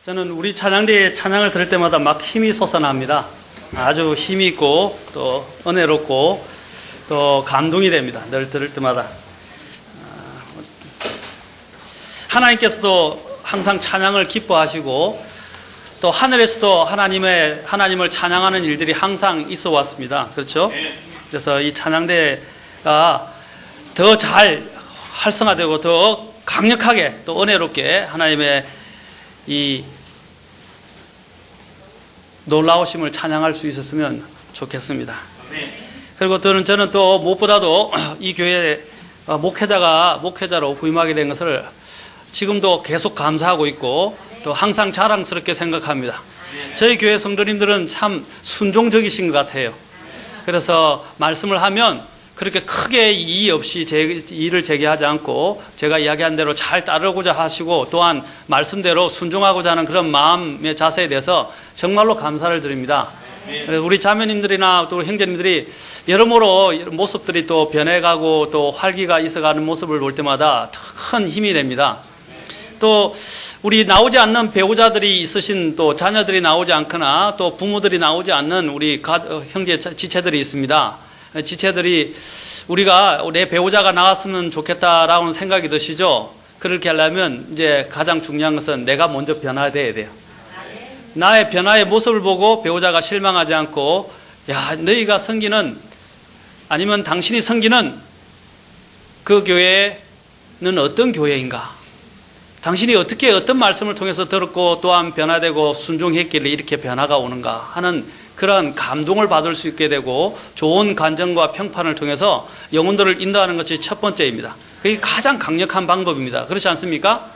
저는 우리 찬양대의 찬양을 들을 때마다 막 힘이 솟아납니다. 아주 힘이 있고 또 은혜롭고 또 감동이 됩니다. 늘 들을 때마다. 하나님께서도 항상 찬양을 기뻐하시고 또 하늘에서도 하나님을 찬양하는 일들이 항상 있어 왔습니다. 그렇죠? 그래서 이 찬양대가 더 잘 활성화되고 더 강력하게 또 은혜롭게 하나님의 이 놀라우심을 찬양할 수 있었으면 좋겠습니다. 그리고 저는 또 무엇보다도 이 교회 목회자로 부임하게 된 것을 지금도 계속 감사하고 있고 또 항상 자랑스럽게 생각합니다. 저희 교회 성도님들은 참 순종적이신 것 같아요. 그래서 말씀을 하면 그렇게 크게 이의 없이 이의를 제기하지 않고 제가 이야기한 대로 잘 따르고자 하시고 또한 말씀대로 순종하고자 하는 그런 마음의 자세에 대해서 정말로 감사를 드립니다. 우리 자매님들이나 또 형제님들이 여러모로 모습들이 또 변해가고 또 활기가 있어가는 모습을 볼 때마다 큰 힘이 됩니다. 또 우리 나오지 않는 배우자들이 있으신 또 자녀들이 나오지 않거나 또 부모들이 나오지 않는 우리 형제 지체들이 있습니다. 지체들이 우리가 내 배우자가 나왔으면 좋겠다라는 생각이 드시죠? 그렇게 하려면 이제 가장 중요한 것은 내가 먼저 변화되어야 돼요. 나의 변화의 모습을 보고 배우자가 실망하지 않고 야, 너희가 섬기는 아니면 당신이 섬기는 그 교회는 어떤 교회인가? 당신이 어떻게 어떤 말씀을 통해서 들었고 또한 변화되고 순종했길래 이렇게 변화가 오는가 하는 그러한 감동을 받을 수 있게 되고 좋은 간증과 평판을 통해서 영혼들을 인도하는 것이 첫 번째입니다. 그게 가장 강력한 방법입니다. 그렇지 않습니까?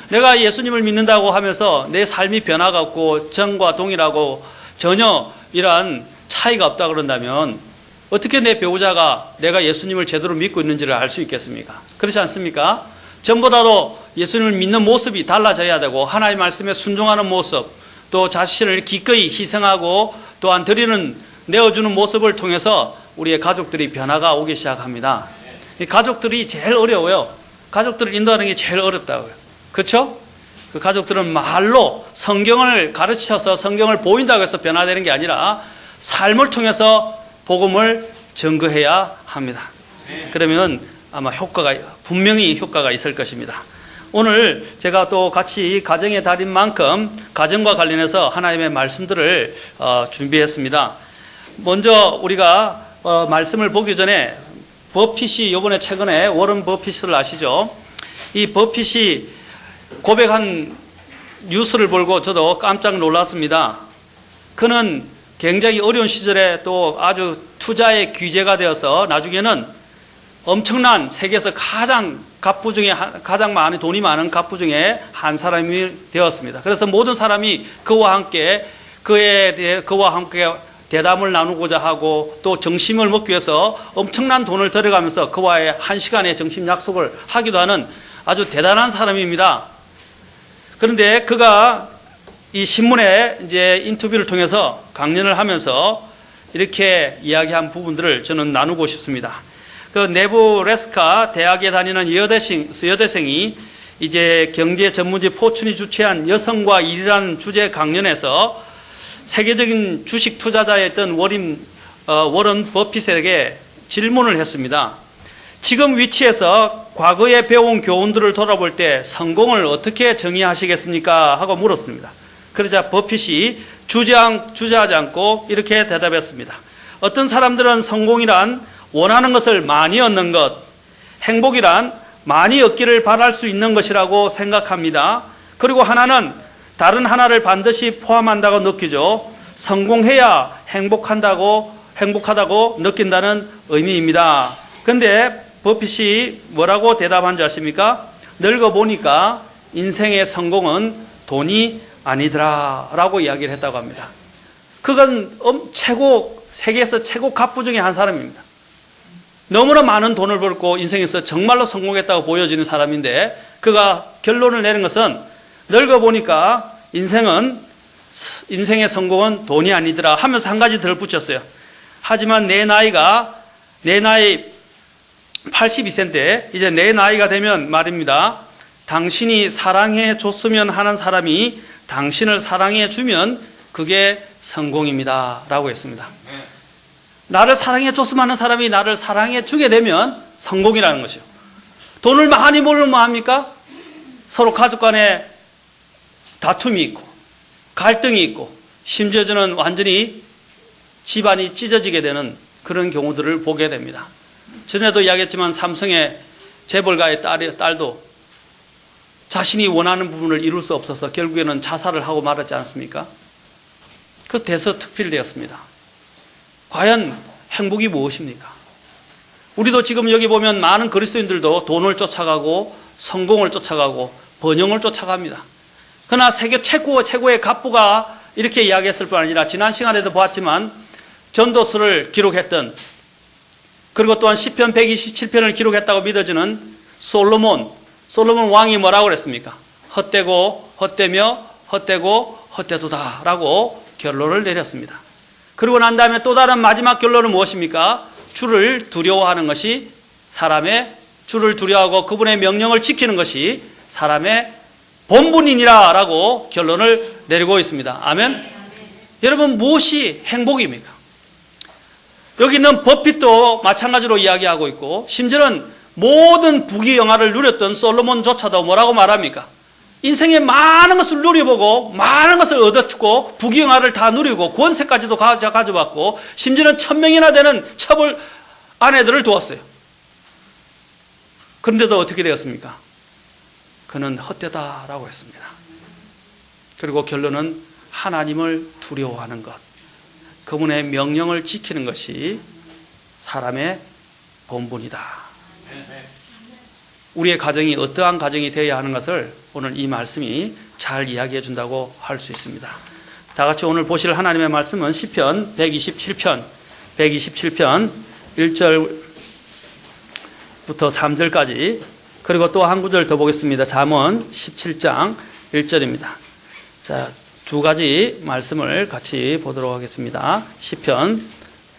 내가 예수님을 믿는다고 하면서 내 삶이 변화가 없고 전과 동일하고 전혀 이러한 차이가 없다 그런다면 어떻게 내 배우자가 내가 예수님을 제대로 믿고 있는지를 알 수 있겠습니까? 그렇지 않습니까? 전보다도 예수님을 믿는 모습이 달라져야 되고 하나님의 말씀에 순종하는 모습 또 자신을 기꺼이 희생하고 또한 내어주는 모습을 통해서 우리의 가족들이 변화가 오기 시작합니다. 이 가족들이 제일 어려워요. 가족들을 인도하는 게 제일 어렵다고요. 그렇죠? 그 가족들은 말로 성경을 가르쳐서 성경을 보인다고 해서 변화되는 게 아니라 삶을 통해서 복음을 증거해야 합니다. 그러면 아마 분명히 효과가 있을 것입니다. 오늘 제가 또 같이 가정의 달인 만큼 가정과 관련해서 하나님의 말씀들을 준비했습니다. 먼저 우리가 말씀을 보기 전에 버핏이 이번에 최근에 워런 버핏을 아시죠? 이 버핏이 고백한 뉴스를 보고 저도 깜짝 놀랐습니다. 그는 굉장히 어려운 시절에 또 아주 투자의 귀재가 되어서 나중에는 엄청난 세계에서 가장 많은 돈이 많은 갑부 중에 한 사람이 되었습니다. 그래서 모든 사람이 그와 함께 대담을 나누고자 하고 또 정심을 먹기 위해서 엄청난 돈을 들여가면서 그와의 한 시간의 정심 약속을 하기도 하는 아주 대단한 사람입니다. 그런데 그가 이 신문에 이제 인터뷰를 통해서 강연을 하면서 이렇게 이야기한 부분들을 저는 나누고 싶습니다. 그 네브래스카 대학에 다니는 여대생이 이제 경제 전문지 포춘이 주최한 여성과 일이라는 주제 강연에서 세계적인 주식 투자자였던 워런 버핏에게 질문을 했습니다. 지금 위치에서 과거에 배운 교훈들을 돌아볼 때 성공을 어떻게 정의하시겠습니까? 하고 물었습니다. 그러자 버핏이 주저하지 않고 이렇게 대답했습니다. 어떤 사람들은 성공이란 원하는 것을 많이 얻는 것, 행복이란 많이 얻기를 바랄 수 있는 것이라고 생각합니다. 그리고 하나는 다른 하나를 반드시 포함한다고 느끼죠. 성공해야 행복하다고 느낀다는 의미입니다. 그런데 버핏이 뭐라고 대답한 줄 아십니까? 늙어보니까 인생의 성공은 돈이 아니더라 라고 이야기를 했다고 합니다. 그건 세계에서 최고 갑부 중에 한 사람입니다. 너무나 많은 돈을 벌고 인생에서 정말로 성공했다고 보여지는 사람인데 그가 결론을 내린 것은 늙어보니까 인생의 성공은 돈이 아니더라 하면서 한 가지 더 붙였어요. 하지만 내 나이 82세인데 이제 내 나이가 되면 말입니다. 당신이 사랑해 줬으면 하는 사람이 당신을 사랑해 주면 그게 성공입니다 라고 했습니다. 나를 사랑해 줬으면 하는 사람이 나를 사랑해 주게 되면 성공이라는 것이요. 돈을 많이 벌면 뭐 합니까? 서로 가족 간에 다툼이 있고 갈등이 있고 심지어 저는 완전히 집안이 찢어지게 되는 그런 경우들을 보게 됩니다. 전에도 이야기했지만 삼성의 재벌가의 딸도 자신이 원하는 부분을 이룰 수 없어서 결국에는 자살을 하고 말았지 않습니까? 그래서 대서특필되었습니다. 과연 행복이 무엇입니까? 우리도 지금 여기 보면 많은 그리스도인들도 돈을 쫓아가고 성공을 쫓아가고 번영을 쫓아갑니다. 그러나 세계 최고의 갑부가 이렇게 이야기했을 뿐 아니라 지난 시간에도 보았지만 전도서를 기록했던, 그리고 또한 시편 127편을 기록했다고 믿어지는 솔로몬 왕이 뭐라고 그랬습니까? 헛되고 헛되며 헛되고 헛되도다 라고 결론을 내렸습니다. 그리고 난 다음에 또 다른 마지막 결론은 무엇입니까? 주를 두려워하는 것이 주를 두려워하고 그분의 명령을 지키는 것이 사람의 본분이니라 라고 결론을 내리고 있습니다. 아멘. 여러분, 무엇이 행복입니까? 여기 있는 버핏도 마찬가지로 이야기하고 있고, 심지어는 모든 부귀영화를 누렸던 솔로몬조차도 뭐라고 말합니까? 인생의 많은 것을 누려보고 많은 것을 얻어주고 부귀영화를 다 누리고 권세까지도 가져봤고 심지어는 1000명이나 되는 첩을 아내들을 두었어요. 그런데도 어떻게 되었습니까? 그는 헛되다라고 했습니다. 그리고 결론은 하나님을 두려워하는 것, 그분의 명령을 지키는 것이 사람의 본분이다. 우리의 가정이 어떠한 가정이 되어야 하는 것을 오늘 이 말씀이 잘 이야기해 준다고 할 수 있습니다. 다 같이 오늘 보실 하나님의 말씀은 시편 127편 1절부터 3절까지, 그리고 또 한 구절 더 보겠습니다. 잠언 17장 1절입니다. 자, 두 가지 말씀을 같이 보도록 하겠습니다. 시편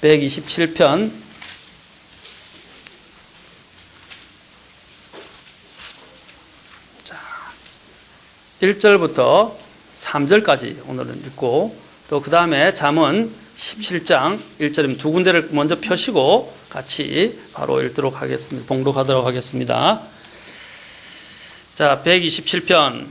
127편 1절부터 3절까지 오늘은 읽고, 또 그 다음에 잠언 17장 1절입니다. 두 군데를 먼저 펴시고 같이 바로 읽도록 하겠습니다. 봉독하도록 하겠습니다. 자, 127편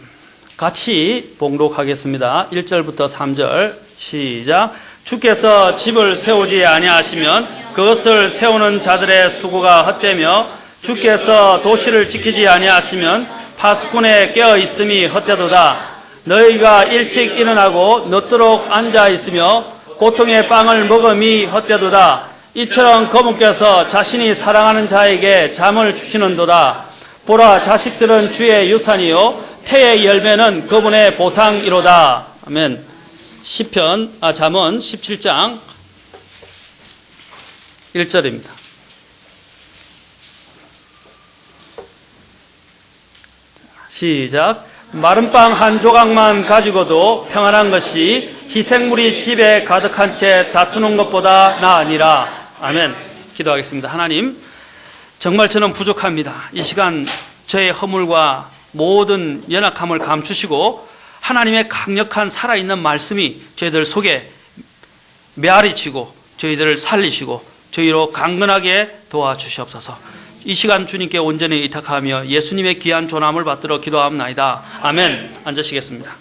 같이 봉독하겠습니다. 1절부터 3절 시작. 주께서 집을 세우지 아니하시면 그것을 세우는 자들의 수고가 헛되며, 주께서 도시를 지키지 아니하시면 파수꾼에 깨어 있음이 헛되도다. 너희가 일찍 일어나고 늦도록 앉아 있으며 고통의 빵을 먹음이 헛되도다. 이처럼 그분께서 자신이 사랑하는 자에게 잠을 주시는도다. 보라, 자식들은 주의 유산이요 태의 열매는 그분의 보상이로다. 아멘. 잠언 17장 1절입니다. 시작. 마른 빵 한 조각만 가지고도 평안한 것이 희생물이 집에 가득한 채 다투는 것보다 나으니라. 아멘. 기도하겠습니다. 하나님, 정말 저는 부족합니다. 이 시간 저의 허물과 모든 연약함을 감추시고 하나님의 강력한 살아있는 말씀이 저희들 속에 메아리치고 저희들을 살리시고 저희로 강건하게 도와주시옵소서. 이 시간 주님께 온전히 의탁하며 예수님의 귀한 존함을 받들어 기도하옵나이다. 아멘. 앉으시겠습니다.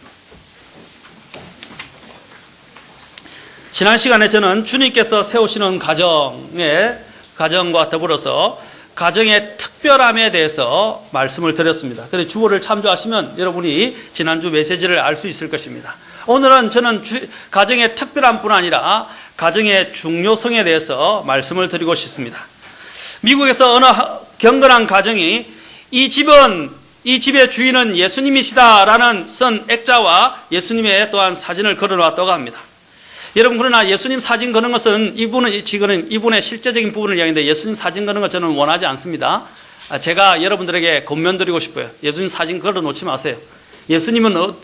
지난 시간에 저는 주님께서 세우시는 가정과 더불어서 가정의 특별함에 대해서 말씀을 드렸습니다. 그래서 주보를 참조하시면 여러분이 지난주 메시지를 알 수 있을 것입니다. 오늘은 저는 가정의 특별함뿐 아니라 가정의 중요성에 대해서 말씀을 드리고 싶습니다. 미국에서 어느 경건한 가정이 이 집의 주인은 예수님이시다라는 쓴 액자와 예수님의 또한 사진을 걸어놨다고 합니다. 여러분, 그러나 예수님 사진 거는 것은 이분의 실제적인 부분을 이야기하는데 예수님 사진 거는 걸 저는 원하지 않습니다. 제가 여러분들에게 권면드리고 싶어요. 예수님 사진 걸어 놓지 마세요. 예수님은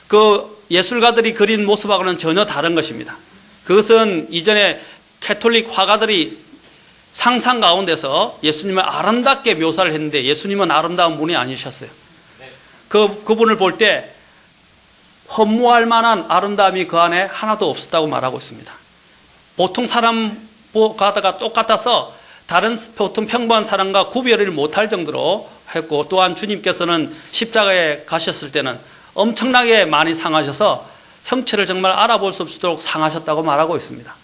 그 예술가들이 그린 모습하고는 전혀 다른 것입니다. 그것은 이전에 캐톨릭 화가들이 상상 가운데서 예수님을 아름답게 묘사를 했는데 예수님은 아름다운 분이 아니셨어요. 그분을 볼 때 허무할 만한 아름다움이 그 안에 하나도 없었다고 말하고 있습니다. 보통 사람과다가 똑같아서 다른 보통 평범한 사람과 구별을 못할 정도로 했고, 또한 주님께서는 십자가에 가셨을 때는 엄청나게 많이 상하셔서 형체를 정말 알아볼 수 없도록 상하셨다고 말하고 있습니다.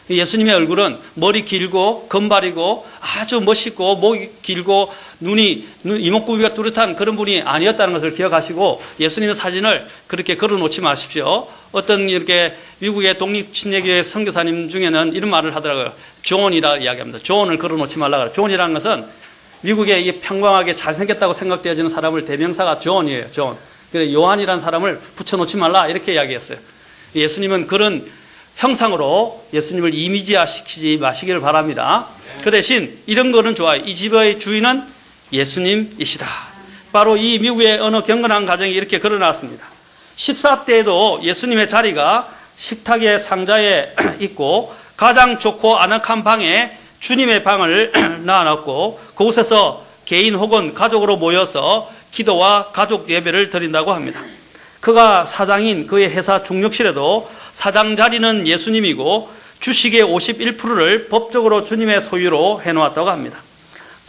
예수님의 얼굴은 머리 길고 금발이고 아주 멋있고 목이 길고 이목구비가 뚜렷한 그런 분이 아니었다는 것을 기억하시고, 예수님의 사진을 그렇게 걸어놓지 마십시오. 어떤 이렇게 미국의 독립신예교회 선교사님 중에는 이런 말을 하더라고요. 존이라 이야기합니다. 존을 걸어놓지 말라 그래요. 존이라는 것은 미국에 이 평범하게 잘생겼다고 생각되어지는 사람을 대명사가 존이에요. 존. 그래서 요한이라는 사람을 붙여놓지 말라 이렇게 이야기했어요. 예수님은 그런 형상으로 예수님을 이미지화 시키지 마시기를 바랍니다. 그 대신 이런 거는 좋아요. 이 집의 주인은 예수님이시다. 바로 이 미국의 어느 경건한 가정이 이렇게 걸어놨습니다. 식사 때에도 예수님의 자리가 식탁의 상자에 있고, 가장 좋고 아늑한 방에 주님의 방을 놔놨고, 그곳에서 개인 혹은 가족으로 모여서 기도와 가족 예배를 드린다고 합니다. 그가 사장인 그의 회사 중력실에도 사장 자리는 예수님이고, 주식의 51%를 법적으로 주님의 소유로 해놓았다고 합니다.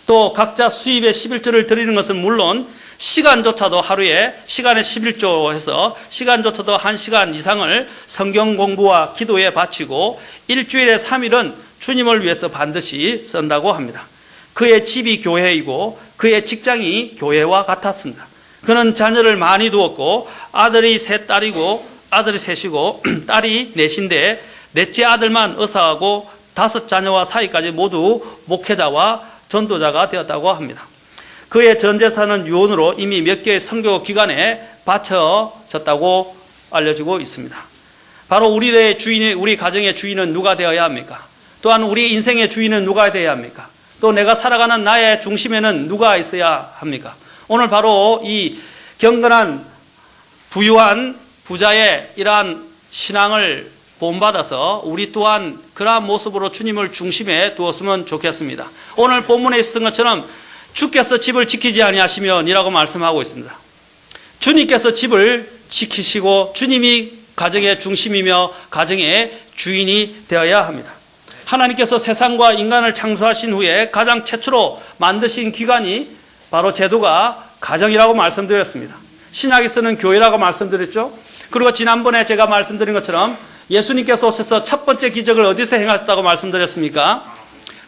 또 각자 수입의 11조를 드리는 것은 물론 시간조차도 하루에 시간에 11조 해서 시간조차도 1시간 이상을 성경 공부와 기도에 바치고 일주일에 3일은 주님을 위해서 반드시 쓴다고 합니다. 그의 집이 교회이고 그의 직장이 교회와 같았습니다. 그는 자녀를 많이 두었고, 아들이 아들이 셋이고 딸이 넷인데, 넷째 아들만 의사하고 5 자녀와 사이까지 모두 목회자와 전도자가 되었다고 합니다. 그의 전 재산은 유언으로 이미 몇 개의 선교 기관에 바쳐졌다고 알려지고 있습니다. 바로 우리의 주인이, 우리 가정의 주인은 누가 되어야 합니까? 또한 우리 인생의 주인은 누가 되어야 합니까? 또 내가 살아가는 나의 중심에는 누가 있어야 합니까? 오늘 바로 이 경건한 부유한 부자의 이러한 신앙을 본받아서 우리 또한 그러한 모습으로 주님을 중심에 두었으면 좋겠습니다. 오늘 본문에 있었던 것처럼 주께서 집을 지키지 아니하시면 이라고 말씀하고 있습니다. 주님께서 집을 지키시고 주님이 가정의 중심이며 가정의 주인이 되어야 합니다. 하나님께서 세상과 인간을 창조하신 후에 가장 최초로 만드신 기관이 바로 제도가 가정이라고 말씀드렸습니다. 신약에서는 교회라고 말씀드렸죠. 그리고 지난번에 제가 말씀드린 것처럼 예수님께서 오셔서 첫 번째 기적을 어디서 행하셨다고 말씀드렸습니까?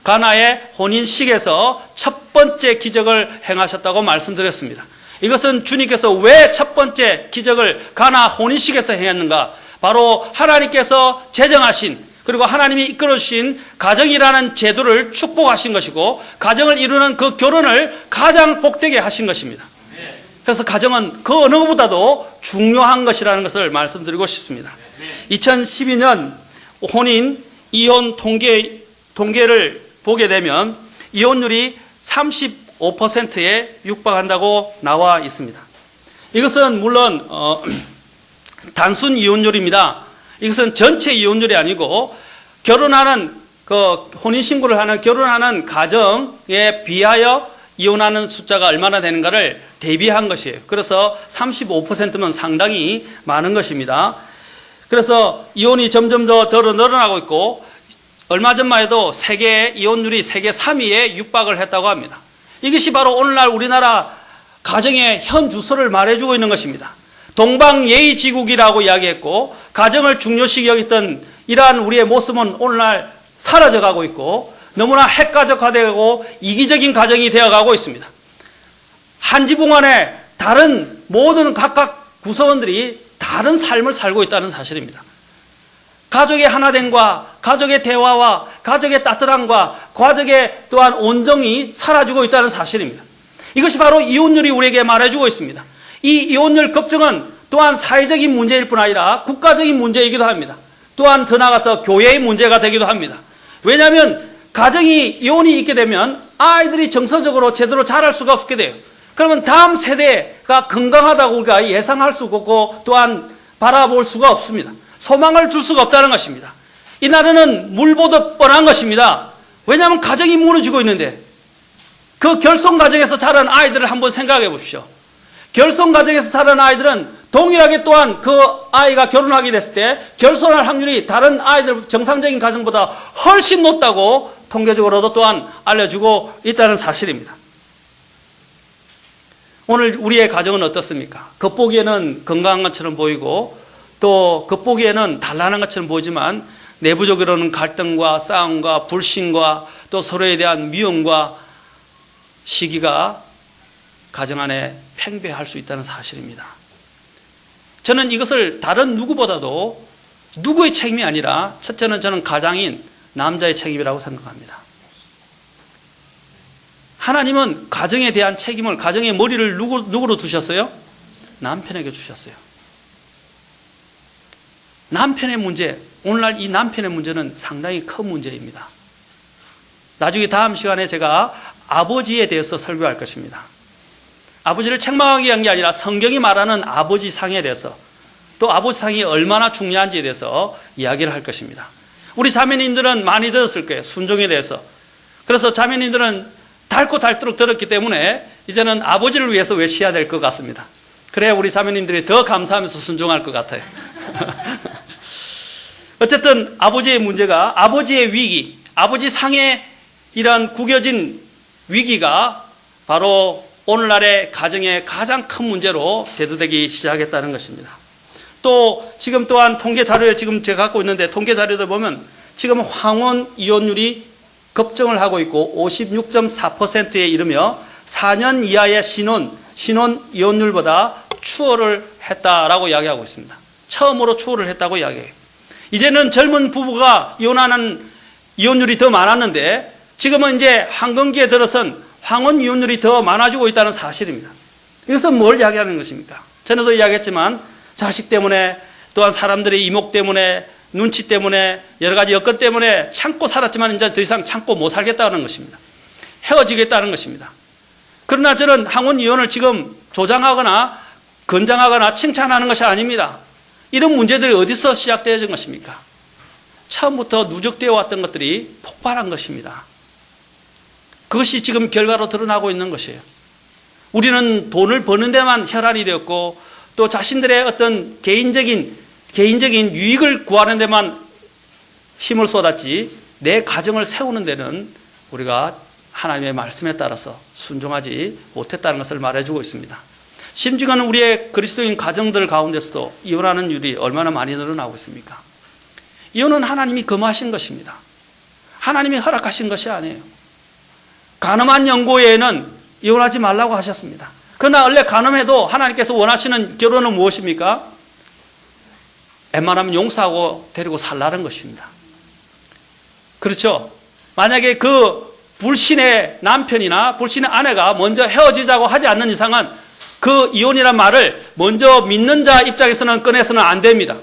가나의 혼인식에서 첫 번째 기적을 행하셨다고 말씀드렸습니다. 이것은 주님께서 왜 첫 번째 기적을 가나 혼인식에서 행했는가? 바로 하나님께서 제정하신, 그리고 하나님이 이끌어 주신 가정이라는 제도를 축복하신 것이고, 가정을 이루는 그 결혼을 가장 복되게 하신 것입니다. 그래서 가정은 그 어느 것보다도 중요한 것이라는 것을 말씀드리고 싶습니다. 2012년 혼인 이혼 통계를 보게 되면 이혼율이 35%에 육박한다고 나와 있습니다. 이것은 물론 단순 이혼율입니다. 이것은 전체 이혼율이 아니고 결혼하는 혼인신고를 하는 결혼하는 가정에 비하여 이혼하는 숫자가 얼마나 되는가를 대비한 것이에요. 그래서 35%면 상당히 많은 것입니다. 그래서 이혼이 점점 더 늘어나고 있고, 얼마 전만 해도 세계 이혼율이 세계 3위에 육박을 했다고 합니다. 이것이 바로 오늘날 우리나라 가정의 현 주소를 말해주고 있는 것입니다. 동방예의지국이라고 이야기했고, 가정을 중요시 여겼던 이러한 우리의 모습은 오늘날 사라져가고 있고, 너무나 핵가족화되고 이기적인 가정이 되어가고 있습니다. 한 지붕 안에 다른 모든 각각 구성원들이 다른 삶을 살고 있다는 사실입니다. 가족의 하나됨과 가족의 대화와 가족의 따뜻함과 가족의 또한 온정이 사라지고 있다는 사실입니다. 이것이 바로 이혼율이 우리에게 말해주고 있습니다. 이 이혼율 급증은 또한 사회적인 문제일 뿐 아니라 국가적인 문제이기도 합니다. 또한 더 나아가서 교회의 문제가 되기도 합니다. 왜냐하면 가정이 이혼이 있게 되면 아이들이 정서적으로 제대로 자랄 수가 없게 돼요. 그러면 다음 세대가 건강하다고 우리가 예상할 수가 없고 또한 바라볼 수가 없습니다. 소망을 둘 수가 없다는 것입니다. 이 나라는 물 보듯 뻔한 것입니다. 왜냐하면 가정이 무너지고 있는데, 그 결손 가정에서 자란 아이들을 한번 생각해 보십시오. 결손 가정에서 자란 아이들은 동일하게 또한 그 아이가 결혼하게 됐을 때 결손할 확률이 다른 아이들 정상적인 가정보다 훨씬 높다고 통계적으로도 또한 알려주고 있다는 사실입니다. 오늘 우리의 가정은 어떻습니까? 겉보기에는 건강한 것처럼 보이고 또 겉보기에는 단란한 것처럼 보이지만 내부적으로는 갈등과 싸움과 불신과 또 서로에 대한 미움과 시기가 가정 안에 팽배할 수 있다는 사실입니다. 저는 이것을 다른 누구보다도 누구의 책임이 아니라 첫째는 저는 가장인 남자의 책임이라고 생각합니다. 하나님은 가정에 대한 책임을, 가정의 머리를 누구로 두셨어요? 남편에게 주셨어요. 남편의 문제, 오늘날 이 남편의 문제는 상당히 큰 문제입니다. 나중에 다음 시간에 제가 아버지에 대해서 설교할 것입니다. 아버지를 책망하기 위한 게 아니라 성경이 말하는 아버지 상에 대해서, 또 아버지 상이 얼마나 중요한지에 대해서 이야기를 할 것입니다. 우리 자매님들은 많이 들었을 거예요. 순종에 대해서. 그래서 자매님들은 닳고 닳도록 들었기 때문에 이제는 아버지를 위해서 외쳐야 될 것 같습니다. 그래야 우리 자매님들이 더 감사하면서 순종할 것 같아요. 어쨌든 아버지의 문제가, 아버지의 위기, 아버지 상의 이런 구겨진 위기가 바로 오늘날의 가정의 가장 큰 문제로 대두되기 시작했다는 것입니다. 또 지금 또한 통계 자료에 지금 제가 갖고 있는데 통계 자료를 보면 지금 황혼 이혼율이 급증을 하고 있고 56.4%에 이르며 4년 이하의 신혼 이혼율보다 추월을 했다라고 이야기하고 있습니다. 처음으로 추월을 했다고 이야기해요. 이제는 젊은 부부가 이혼하는 이혼율이 더 많았는데 지금은 이제 황금기에 들어선 황혼 이혼율이 더 많아지고 있다는 사실입니다. 이것은 뭘 이야기하는 것입니까? 전에도 이야기했지만 자식 때문에 또한 사람들의 이목 때문에 눈치 때문에 여러 가지 여건 때문에 참고 살았지만 이제 더 이상 참고 못 살겠다는 것입니다. 헤어지겠다는 것입니다. 그러나 저는 황혼 이혼을 지금 조장하거나 권장하거나 칭찬하는 것이 아닙니다. 이런 문제들이 어디서 시작되어진 것입니까? 처음부터 누적되어 왔던 것들이 폭발한 것입니다. 그것이 지금 결과로 드러나고 있는 것이에요. 우리는 돈을 버는 데만 혈안이 되었고 또 자신들의 어떤 개인적인 유익을 구하는 데만 힘을 쏟았지 내 가정을 세우는 데는 우리가 하나님의 말씀에 따라서 순종하지 못했다는 것을 말해주고 있습니다. 심지어는 우리의 그리스도인 가정들 가운데서도 이혼하는 율이 얼마나 많이 늘어나고 있습니까? 이혼은 하나님이 금하신 것입니다. 하나님이 허락하신 것이 아니에요. 간음한 연고에는 이혼하지 말라고 하셨습니다. 그러나 원래 간음해도 하나님께서 원하시는 결혼은 무엇입니까? 웬만하면 용서하고 데리고 살라는 것입니다. 그렇죠? 만약에 그 불신의 남편이나 불신의 아내가 먼저 헤어지자고 하지 않는 이상은 그 이혼이란 말을 먼저 믿는 자 입장에서는 꺼내서는 안 됩니다.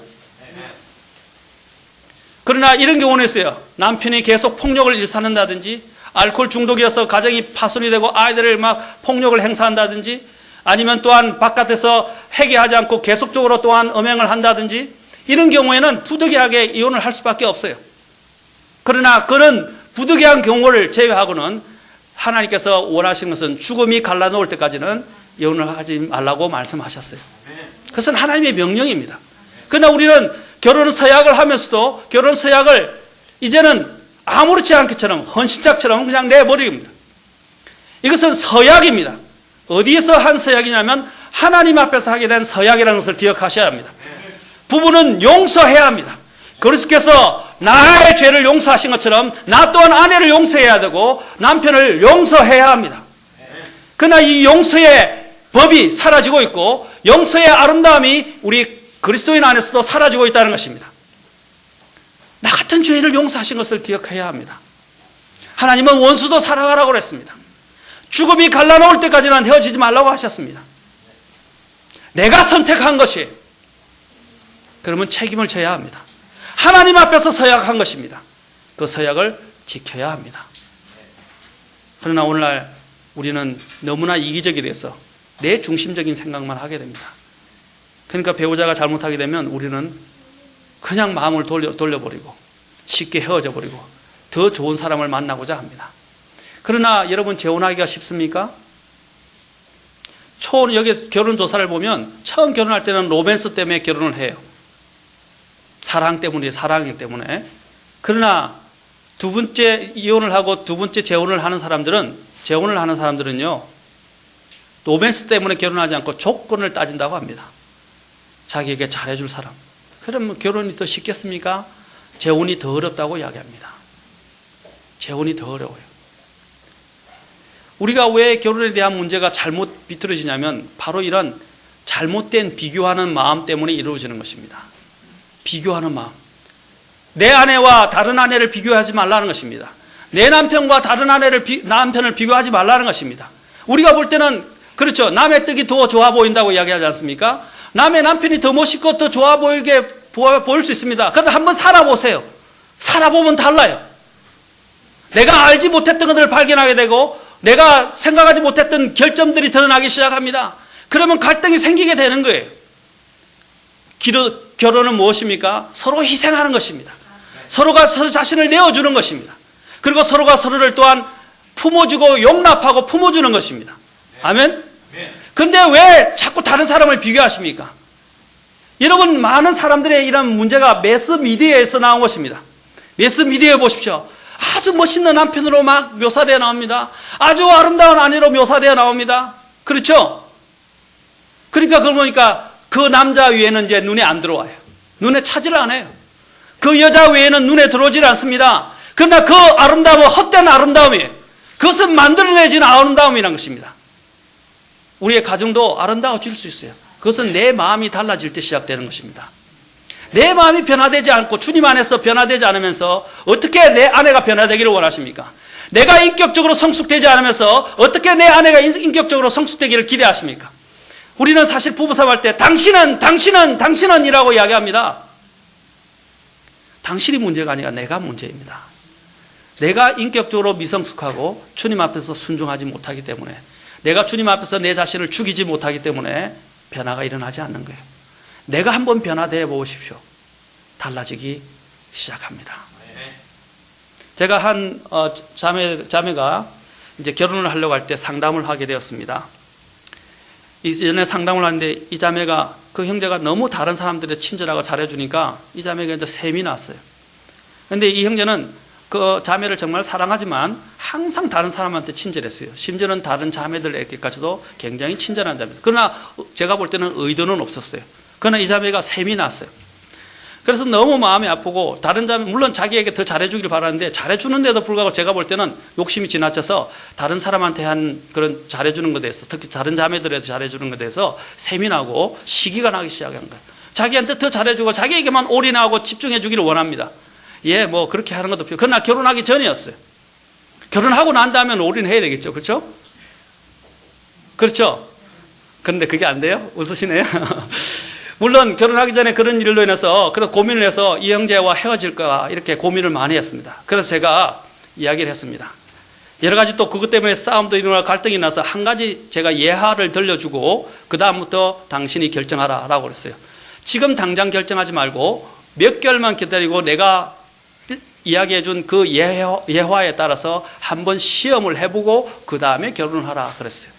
그러나 이런 경우는 있어요. 남편이 계속 폭력을 일삼는다든지 알코올 중독이어서 가정이 파손이 되고 아이들을 막 폭력을 행사한다든지 아니면 또한 바깥에서 회개하지 않고 계속적으로 또한 음행을 한다든지 이런 경우에는 부득이하게 이혼을 할 수밖에 없어요. 그러나 그런 부득이한 경우를 제외하고는 하나님께서 원하시는 것은 죽음이 갈라놓을 때까지는 이혼을 하지 말라고 말씀하셨어요. 그것은 하나님의 명령입니다. 그러나 우리는 결혼 서약을 하면서도 결혼 서약을 이제는 아무렇지 않게처럼 헌신짝처럼 그냥 내버립니다. 이것은 서약입니다. 어디에서 한 서약이냐면 하나님 앞에서 하게 된 서약이라는 것을 기억하셔야 합니다. 부부는 용서해야 합니다. 그리스도께서 나의 죄를 용서하신 것처럼 나 또한 아내를 용서해야 되고 남편을 용서해야 합니다. 그러나 이 용서의 법이 사라지고 있고 용서의 아름다움이 우리 그리스도인 안에서도 사라지고 있다는 것입니다. 나 같은 죄를 용서하신 것을 기억해야 합니다. 하나님은 원수도 사랑하라고 그랬습니다. 죽음이 갈라놓을 때까지는 헤어지지 말라고 하셨습니다. 내가 선택한 것이 그러면 책임을 져야 합니다. 하나님 앞에서 서약한 것입니다. 그 서약을 지켜야 합니다. 그러나 오늘날 우리는 너무나 이기적이 돼서 내 중심적인 생각만 하게 됩니다. 그러니까 배우자가 잘못하게 되면 우리는 그냥 마음을 돌려버리고 쉽게 헤어져 버리고 더 좋은 사람을 만나고자 합니다. 그러나 여러분 재혼하기가 쉽습니까? 여기 결혼 조사를 보면 처음 결혼할 때는 로맨스 때문에 결혼을 해요. 사랑이기 때문에. 그러나 두 번째 이혼을 하고 두 번째 재혼을 하는 사람들은요, 로맨스 때문에 결혼하지 않고 조건을 따진다고 합니다. 자기에게 잘해줄 사람. 그러면 결혼이 더 쉽겠습니까? 재혼이 더 어렵다고 이야기합니다. 재혼이 더 어려워요. 우리가 왜 결혼에 대한 문제가 잘못 비틀어지냐면 바로 이런 잘못된 비교하는 마음 때문에 이루어지는 것입니다. 비교하는 마음. 내 아내와 다른 아내를 비교하지 말라는 것입니다. 내 남편과 다른 남편을 비교하지 말라는 것입니다. 우리가 볼 때는 그렇죠. 남의 떡이 더 좋아 보인다고 이야기하지 않습니까? 남의 남편이 더 멋있고 더 좋아 보일 수 있습니다. 그런데 한번 살아보세요. 살아보면 달라요. 내가 알지 못했던 것들을 발견하게 되고 내가 생각하지 못했던 결점들이 드러나기 시작합니다. 그러면 갈등이 생기게 되는 거예요. 결혼은 무엇입니까? 서로 희생하는 것입니다. 서로가 서로 자신을 내어주는 것입니다. 그리고 서로가 서로를 또한 품어주고 용납하고 품어주는 것입니다. 아멘? 그런데 왜 자꾸 다른 사람을 비교하십니까? 여러분, 많은 사람들의 이런 문제가 매스미디어에서 나온 것입니다. 매스미디어에 보십시오. 아주 멋있는 남편으로 막 묘사되어 나옵니다. 아주 아름다운 아내로 묘사되어 나옵니다. 그렇죠? 그러니까 그걸 보니까 그 남자 외에는 이제 눈에 안 들어와요. 눈에 차지를 안 해요. 그 여자 외에는 눈에 들어오질 않습니다. 그러나 그 아름다움은 헛된 아름다움이에요. 그것은 만들어내진 아름다움이라는 것입니다. 우리의 가정도 아름다워질 수 있어요. 그것은 내 마음이 달라질 때 시작되는 것입니다. 내 마음이 변화되지 않고 주님 안에서 변화되지 않으면서 어떻게 내 아내가 변화되기를 원하십니까? 내가 인격적으로 성숙되지 않으면서 어떻게 내 아내가 인격적으로 성숙되기를 기대하십니까? 우리는 사실 부부싸움 할 때 당신은 이라고 이야기합니다. 당신이 문제가 아니라 내가 문제입니다. 내가 인격적으로 미성숙하고 주님 앞에서 순종하지 못하기 때문에, 내가 주님 앞에서 내 자신을 죽이지 못하기 때문에 변화가 일어나지 않는 거예요. 내가 한번 변화되어 보십시오. 달라지기 시작합니다. 제가 한 자매가 이제 결혼을 하려고 할 때 상담을 하게 되었습니다. 이전에 상담을 하는데 이 자매가, 그 형제가 너무 다른 사람들의 친절하고 잘해주니까 이 자매가 이제 셈이 났어요. 그런데 이 형제는 그 자매를 정말 사랑하지만 항상 다른 사람한테 친절했어요. 심지어는 다른 자매들에게까지도 굉장히 친절한 자매. 그러나 제가 볼 때는 의도는 없었어요. 그러나 이 자매가 셈이 났어요. 그래서 너무 마음이 아프고, 다른 자매, 물론 자기에게 더 잘해주길 바라는데 잘해주는데도 불구하고 제가 볼 때는 욕심이 지나쳐서 다른 사람한테 한 그런 잘해주는 것에 대해서, 특히 다른 자매들에 잘해주는 것에 대해서 셈이 나고 시기가 나기 시작한 거예요. 자기한테 더 잘해주고 자기에게만 올인하고 집중해주기를 원합니다. 예, 뭐 그렇게 하는 것도 필요. 그러나 결혼하기 전이었어요. 결혼하고 난 다음에 올인해야 되겠죠. 그렇죠? 그렇죠? 그런데 그게 안 돼요? 웃으시네요. 물론 결혼하기 전에 그런 일로 인해서 그런 고민을 해서 이 형제와 헤어질까 이렇게 고민을 많이 했습니다. 그래서 제가 이야기를 했습니다. 여러 가지 또 그것 때문에 싸움도 일어나고 갈등이 나서 한 가지 제가 예화를 들려주고 그 다음부터 당신이 결정하라 라고 그랬어요. 지금 당장 결정하지 말고 몇 개월만 기다리고 내가 이야기해준 그 예화에 따라서 한번 시험을 해보고 그 다음에 결혼을 하라 그랬어요.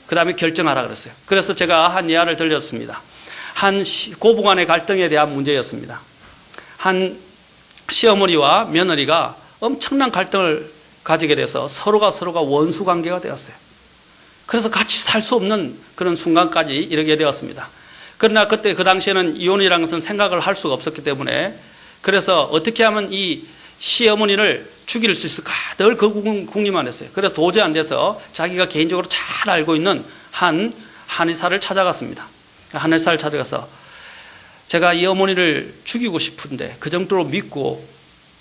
그 다음에 결정하라 그랬어요. 그래서 제가 한 예화를 들렸습니다. 한 고부간의 갈등에 대한 문제였습니다. 한 시어머니와 며느리가 엄청난 갈등을 가지게 돼서 서로가 원수 관계가 되었어요. 그래서 같이 살 수 없는 그런 순간까지 이르게 되었습니다. 그러나 그때 그 당시에는 이혼이라는 것은 생각을 할 수가 없었기 때문에, 그래서 어떻게 하면 이 시어머니를 죽일 수 있을까 늘 그 궁리만 했어요. 그래서 도저히 안 돼서 자기가 개인적으로 잘 알고 있는 한 한의사를 찾아갔습니다. 한의사를 찾아가서 제가 이 어머니를 죽이고 싶은데 그 정도로 믿고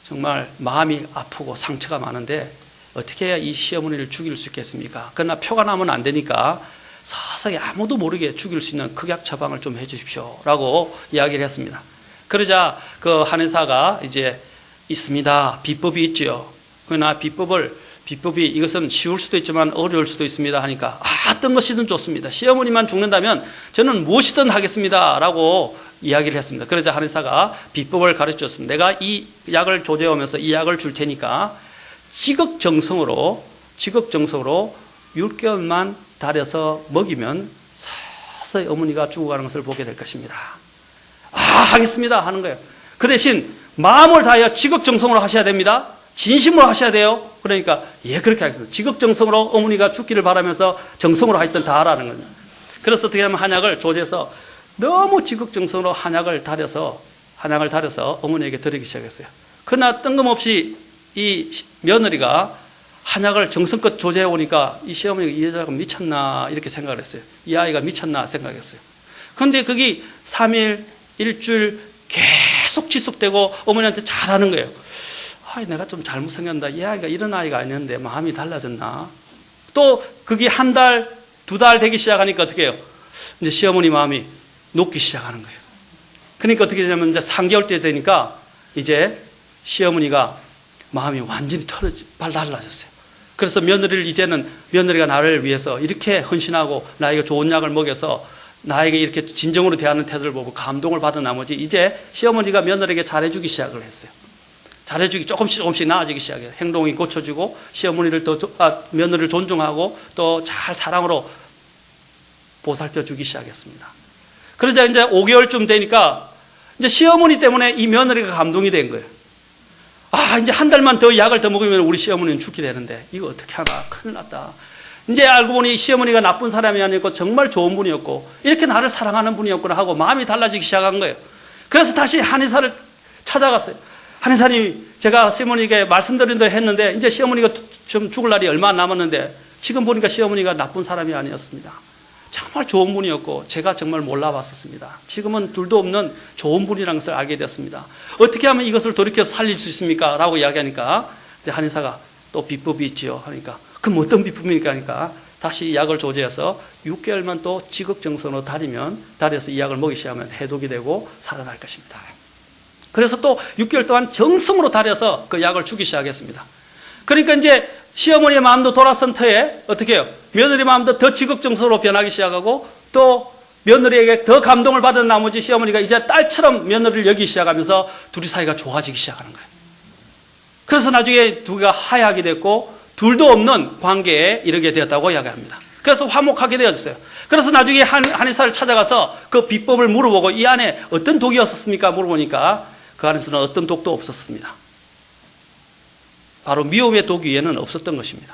정말 마음이 아프고 상처가 많은데 어떻게 해야 이 시어머니를 죽일 수 있겠습니까? 그러나 표가 나면 안 되니까 서서히 아무도 모르게 죽일 수 있는 극약 처방을 좀 해주십시오 라고 이야기를 했습니다. 그러자 그 한의사가 이제 있습니다. 비법이 있죠. 그러나 비법이 이것은 쉬울 수도 있지만 어려울 수도 있습니다 하니까 어떤 것이든 좋습니다. 시어머니만 죽는다면 저는 무엇이든 하겠습니다 라고 이야기를 했습니다. 그러자 한의사가 비법을 가르쳐줬습니다. 내가 이 약을 조제하면서 이 약을 줄 테니까 지극정성으로 6개월만 다려서 먹이면 서서히 어머니가 죽어가는 것을 보게 될 것입니다. 아, 하겠습니다 하는 거예요. 그 대신 마음을 다하여 지극정성으로 하셔야 됩니다. 진심으로 하셔야 돼요. 그러니까 예, 그렇게 하겠습니다. 지극정성으로 어머니가 죽기를 바라면서 정성으로 하여튼 다 하라는 거예요. 그래서 어떻게 하면 한약을 조제해서 너무 지극정성으로 한약을 다려서 어머니에게 드리기 시작했어요. 그러나 뜬금없이 이 며느리가 한약을 정성껏 조제해 오니까 이 시어머니가 이 여자가 미쳤나 이렇게 생각을 했어요. 이 아이가 미쳤나 생각했어요. 그런데 그게 3일, 일주일 계속 지속되고 어머니한테 잘하는 거예요. 아, 내가 좀 잘못 생겼다. 이 아이가 이런 아이가 아니었는데 마음이 달라졌나. 또 그게 한 달, 2달 되기 시작하니까 어떻게 해요? 이제 시어머니 마음이 녹기 시작하는 거예요. 그러니까 어떻게 되냐면 이제 3개월 때 되니까 이제 시어머니가 마음이 완전히 달라졌어요. 그래서 며느리를 이제는 며느리가 나를 위해서 이렇게 헌신하고 나에게 좋은 약을 먹여서 나에게 이렇게 진정으로 대하는 태도를 보고 감동을 받은 나머지 이제 시어머니가 며느리에게 잘해주기 시작을 했어요. 잘해주기 조금씩 나아지기 시작해요. 행동이 고쳐지고 시어머니를 며느리를 존중하고 또 잘 사랑으로 보살펴주기 시작했습니다. 그러자 이제 5개월쯤 되니까 이제 시어머니 때문에 이 며느리가 감동이 된 거예요. 아, 이제 한 달만 더 약을 더 먹으면 우리 시어머니는 죽게 되는데 이거 어떻게 하나, 큰일 났다. 이제 알고 보니 시어머니가 나쁜 사람이 아니었고 정말 좋은 분이었고 이렇게 나를 사랑하는 분이었구나 하고 마음이 달라지기 시작한 거예요. 그래서 다시 한의사를 찾아갔어요. 한의사님, 제가 시어머니에게 말씀드린 대로 했는데 이제 시어머니가 좀 죽을 날이 얼마 안 남았는데 지금 보니까 시어머니가 나쁜 사람이 아니었습니다. 정말 좋은 분이었고 제가 정말 몰라봤었습니다. 지금은 둘도 없는 좋은 분이라는 것을 알게 되었습니다. 어떻게 하면 이것을 돌이켜서 살릴 수 있습니까? 라고 이야기하니까 이제 한의사가 또 비법이 있지요. 하니까 그럼 어떤 비법입니까? 하니까 다시 약을 조제해서 6개월만 또 지극정성으로 다려서 이 약을 먹이기 시작하면 해독이 되고 살아날 것입니다. 그래서 또 6개월 동안 정성으로 다려서 그 약을 주기 시작했습니다. 그러니까 이제 시어머니의 마음도 돌아선 터에 어떻게 해요? 며느리 마음도 더 지극정성으로 변하기 시작하고 또 며느리에게 더 감동을 받은 나머지 시어머니가 이제 딸처럼 며느리를 여기기 시작하면서 둘이 사이가 좋아지기 시작하는 거예요. 그래서 나중에 두 개가 화해하게 됐고 둘도 없는 관계에 이르게 되었다고 이야기합니다. 그래서 화목하게 되었어요. 그래서 나중에 한의사를 찾아가서 그 비법을 물어보고 이 안에 어떤 독이었습니까? 물어보니까 그 안에서는 어떤 독도 없었습니다. 바로 미움의 독 위에는 없었던 것입니다.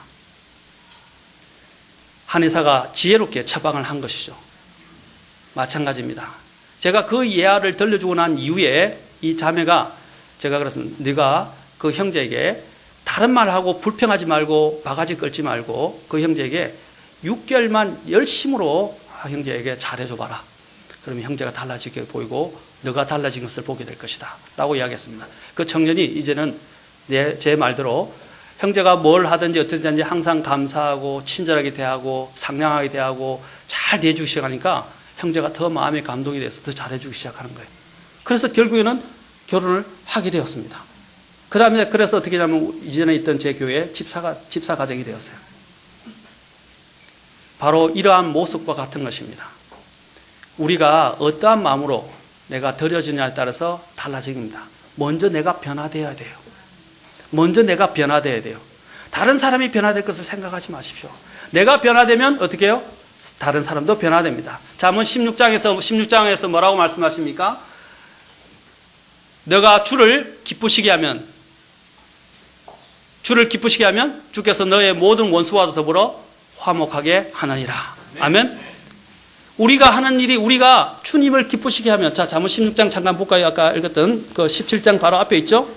한의사가 지혜롭게 처방을 한 것이죠. 마찬가지입니다. 제가 그 예화를 들려주고 난 이후에 이 자매가 제가 그래서 네가 그 형제에게 다른 말하고 불평하지 말고 바가지 끌지 말고 그 형제에게 6개월만 열심으로 형제에게 잘해줘 봐라. 그러면 형제가 달라지게 보이고 너가 달라진 것을 보게 될 것이다 라고 이야기했습니다. 그 청년이 이제는 제 말대로 형제가 뭘 하든지 어떻게 하든지 항상 감사하고 친절하게 대하고 상냥하게 대하고 잘 대해주기 시작하니까 형제가 더 마음에 감동이 돼서 더 잘해주기 시작하는 거예요. 그래서 결국에는 결혼을 하게 되었습니다. 그 다음에 그래서 어떻게 하면 이전에 있던 제 교회에 집사 가정이 되었어요. 바로 이러한 모습과 같은 것입니다. 우리가 어떠한 마음으로 내가 드려지냐에 따라서 달라집니다. 먼저 내가 변화되어야 돼요. 먼저 내가 변화되어야 돼요. 다른 사람이 변화될 것을 생각하지 마십시오. 내가 변화되면 어떻게 해요? 다른 사람도 변화됩니다. 잠언 16장에서 뭐라고 말씀하십니까? 너가 주를 기쁘시게 하면 주께서 너의 모든 원수와도 더불어 화목하게 하느니라. 아멘. 우리가 하는 일이 우리가 주님을 기쁘시게 하면, 자, 잠언 16장 잠깐 볼까요? 아까 읽었던 그 17장 바로 앞에 있죠?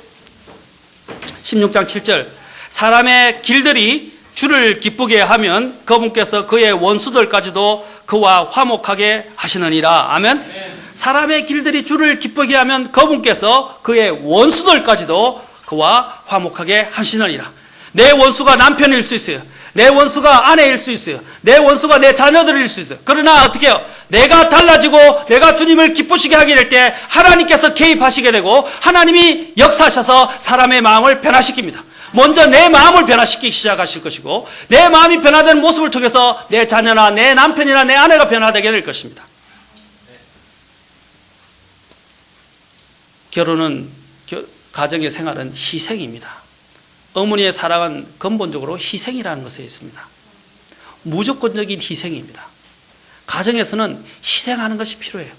16장 7절. 사람의 길들이 주를 기쁘게 하면 그분께서 그의 원수들까지도 그와 화목하게 하시느니라. 아멘. 사람의 길들이 주를 기쁘게 하면 그분께서 그의 원수들까지도 그와 화목하게 하시느니라. 내 원수가 남편일 수 있어요. 내 원수가 아내일 수 있어요. 내 원수가 내 자녀들일 수 있어요. 그러나 어떻게 해요? 내가 달라지고 내가 주님을 기쁘시게 하게 될 때 하나님께서 개입하시게 되고 하나님이 역사하셔서 사람의 마음을 변화시킵니다. 먼저 내 마음을 변화시키기 시작하실 것이고 내 마음이 변화되는 모습을 통해서 내 자녀나 내 남편이나 내 아내가 변화되게 될 것입니다. 결혼은 가정의 생활은 희생입니다. 어머니의 사랑은 근본적으로 희생이라는 것에 있습니다. 무조건적인 희생입니다. 가정에서는 희생하는 것이 필요해요.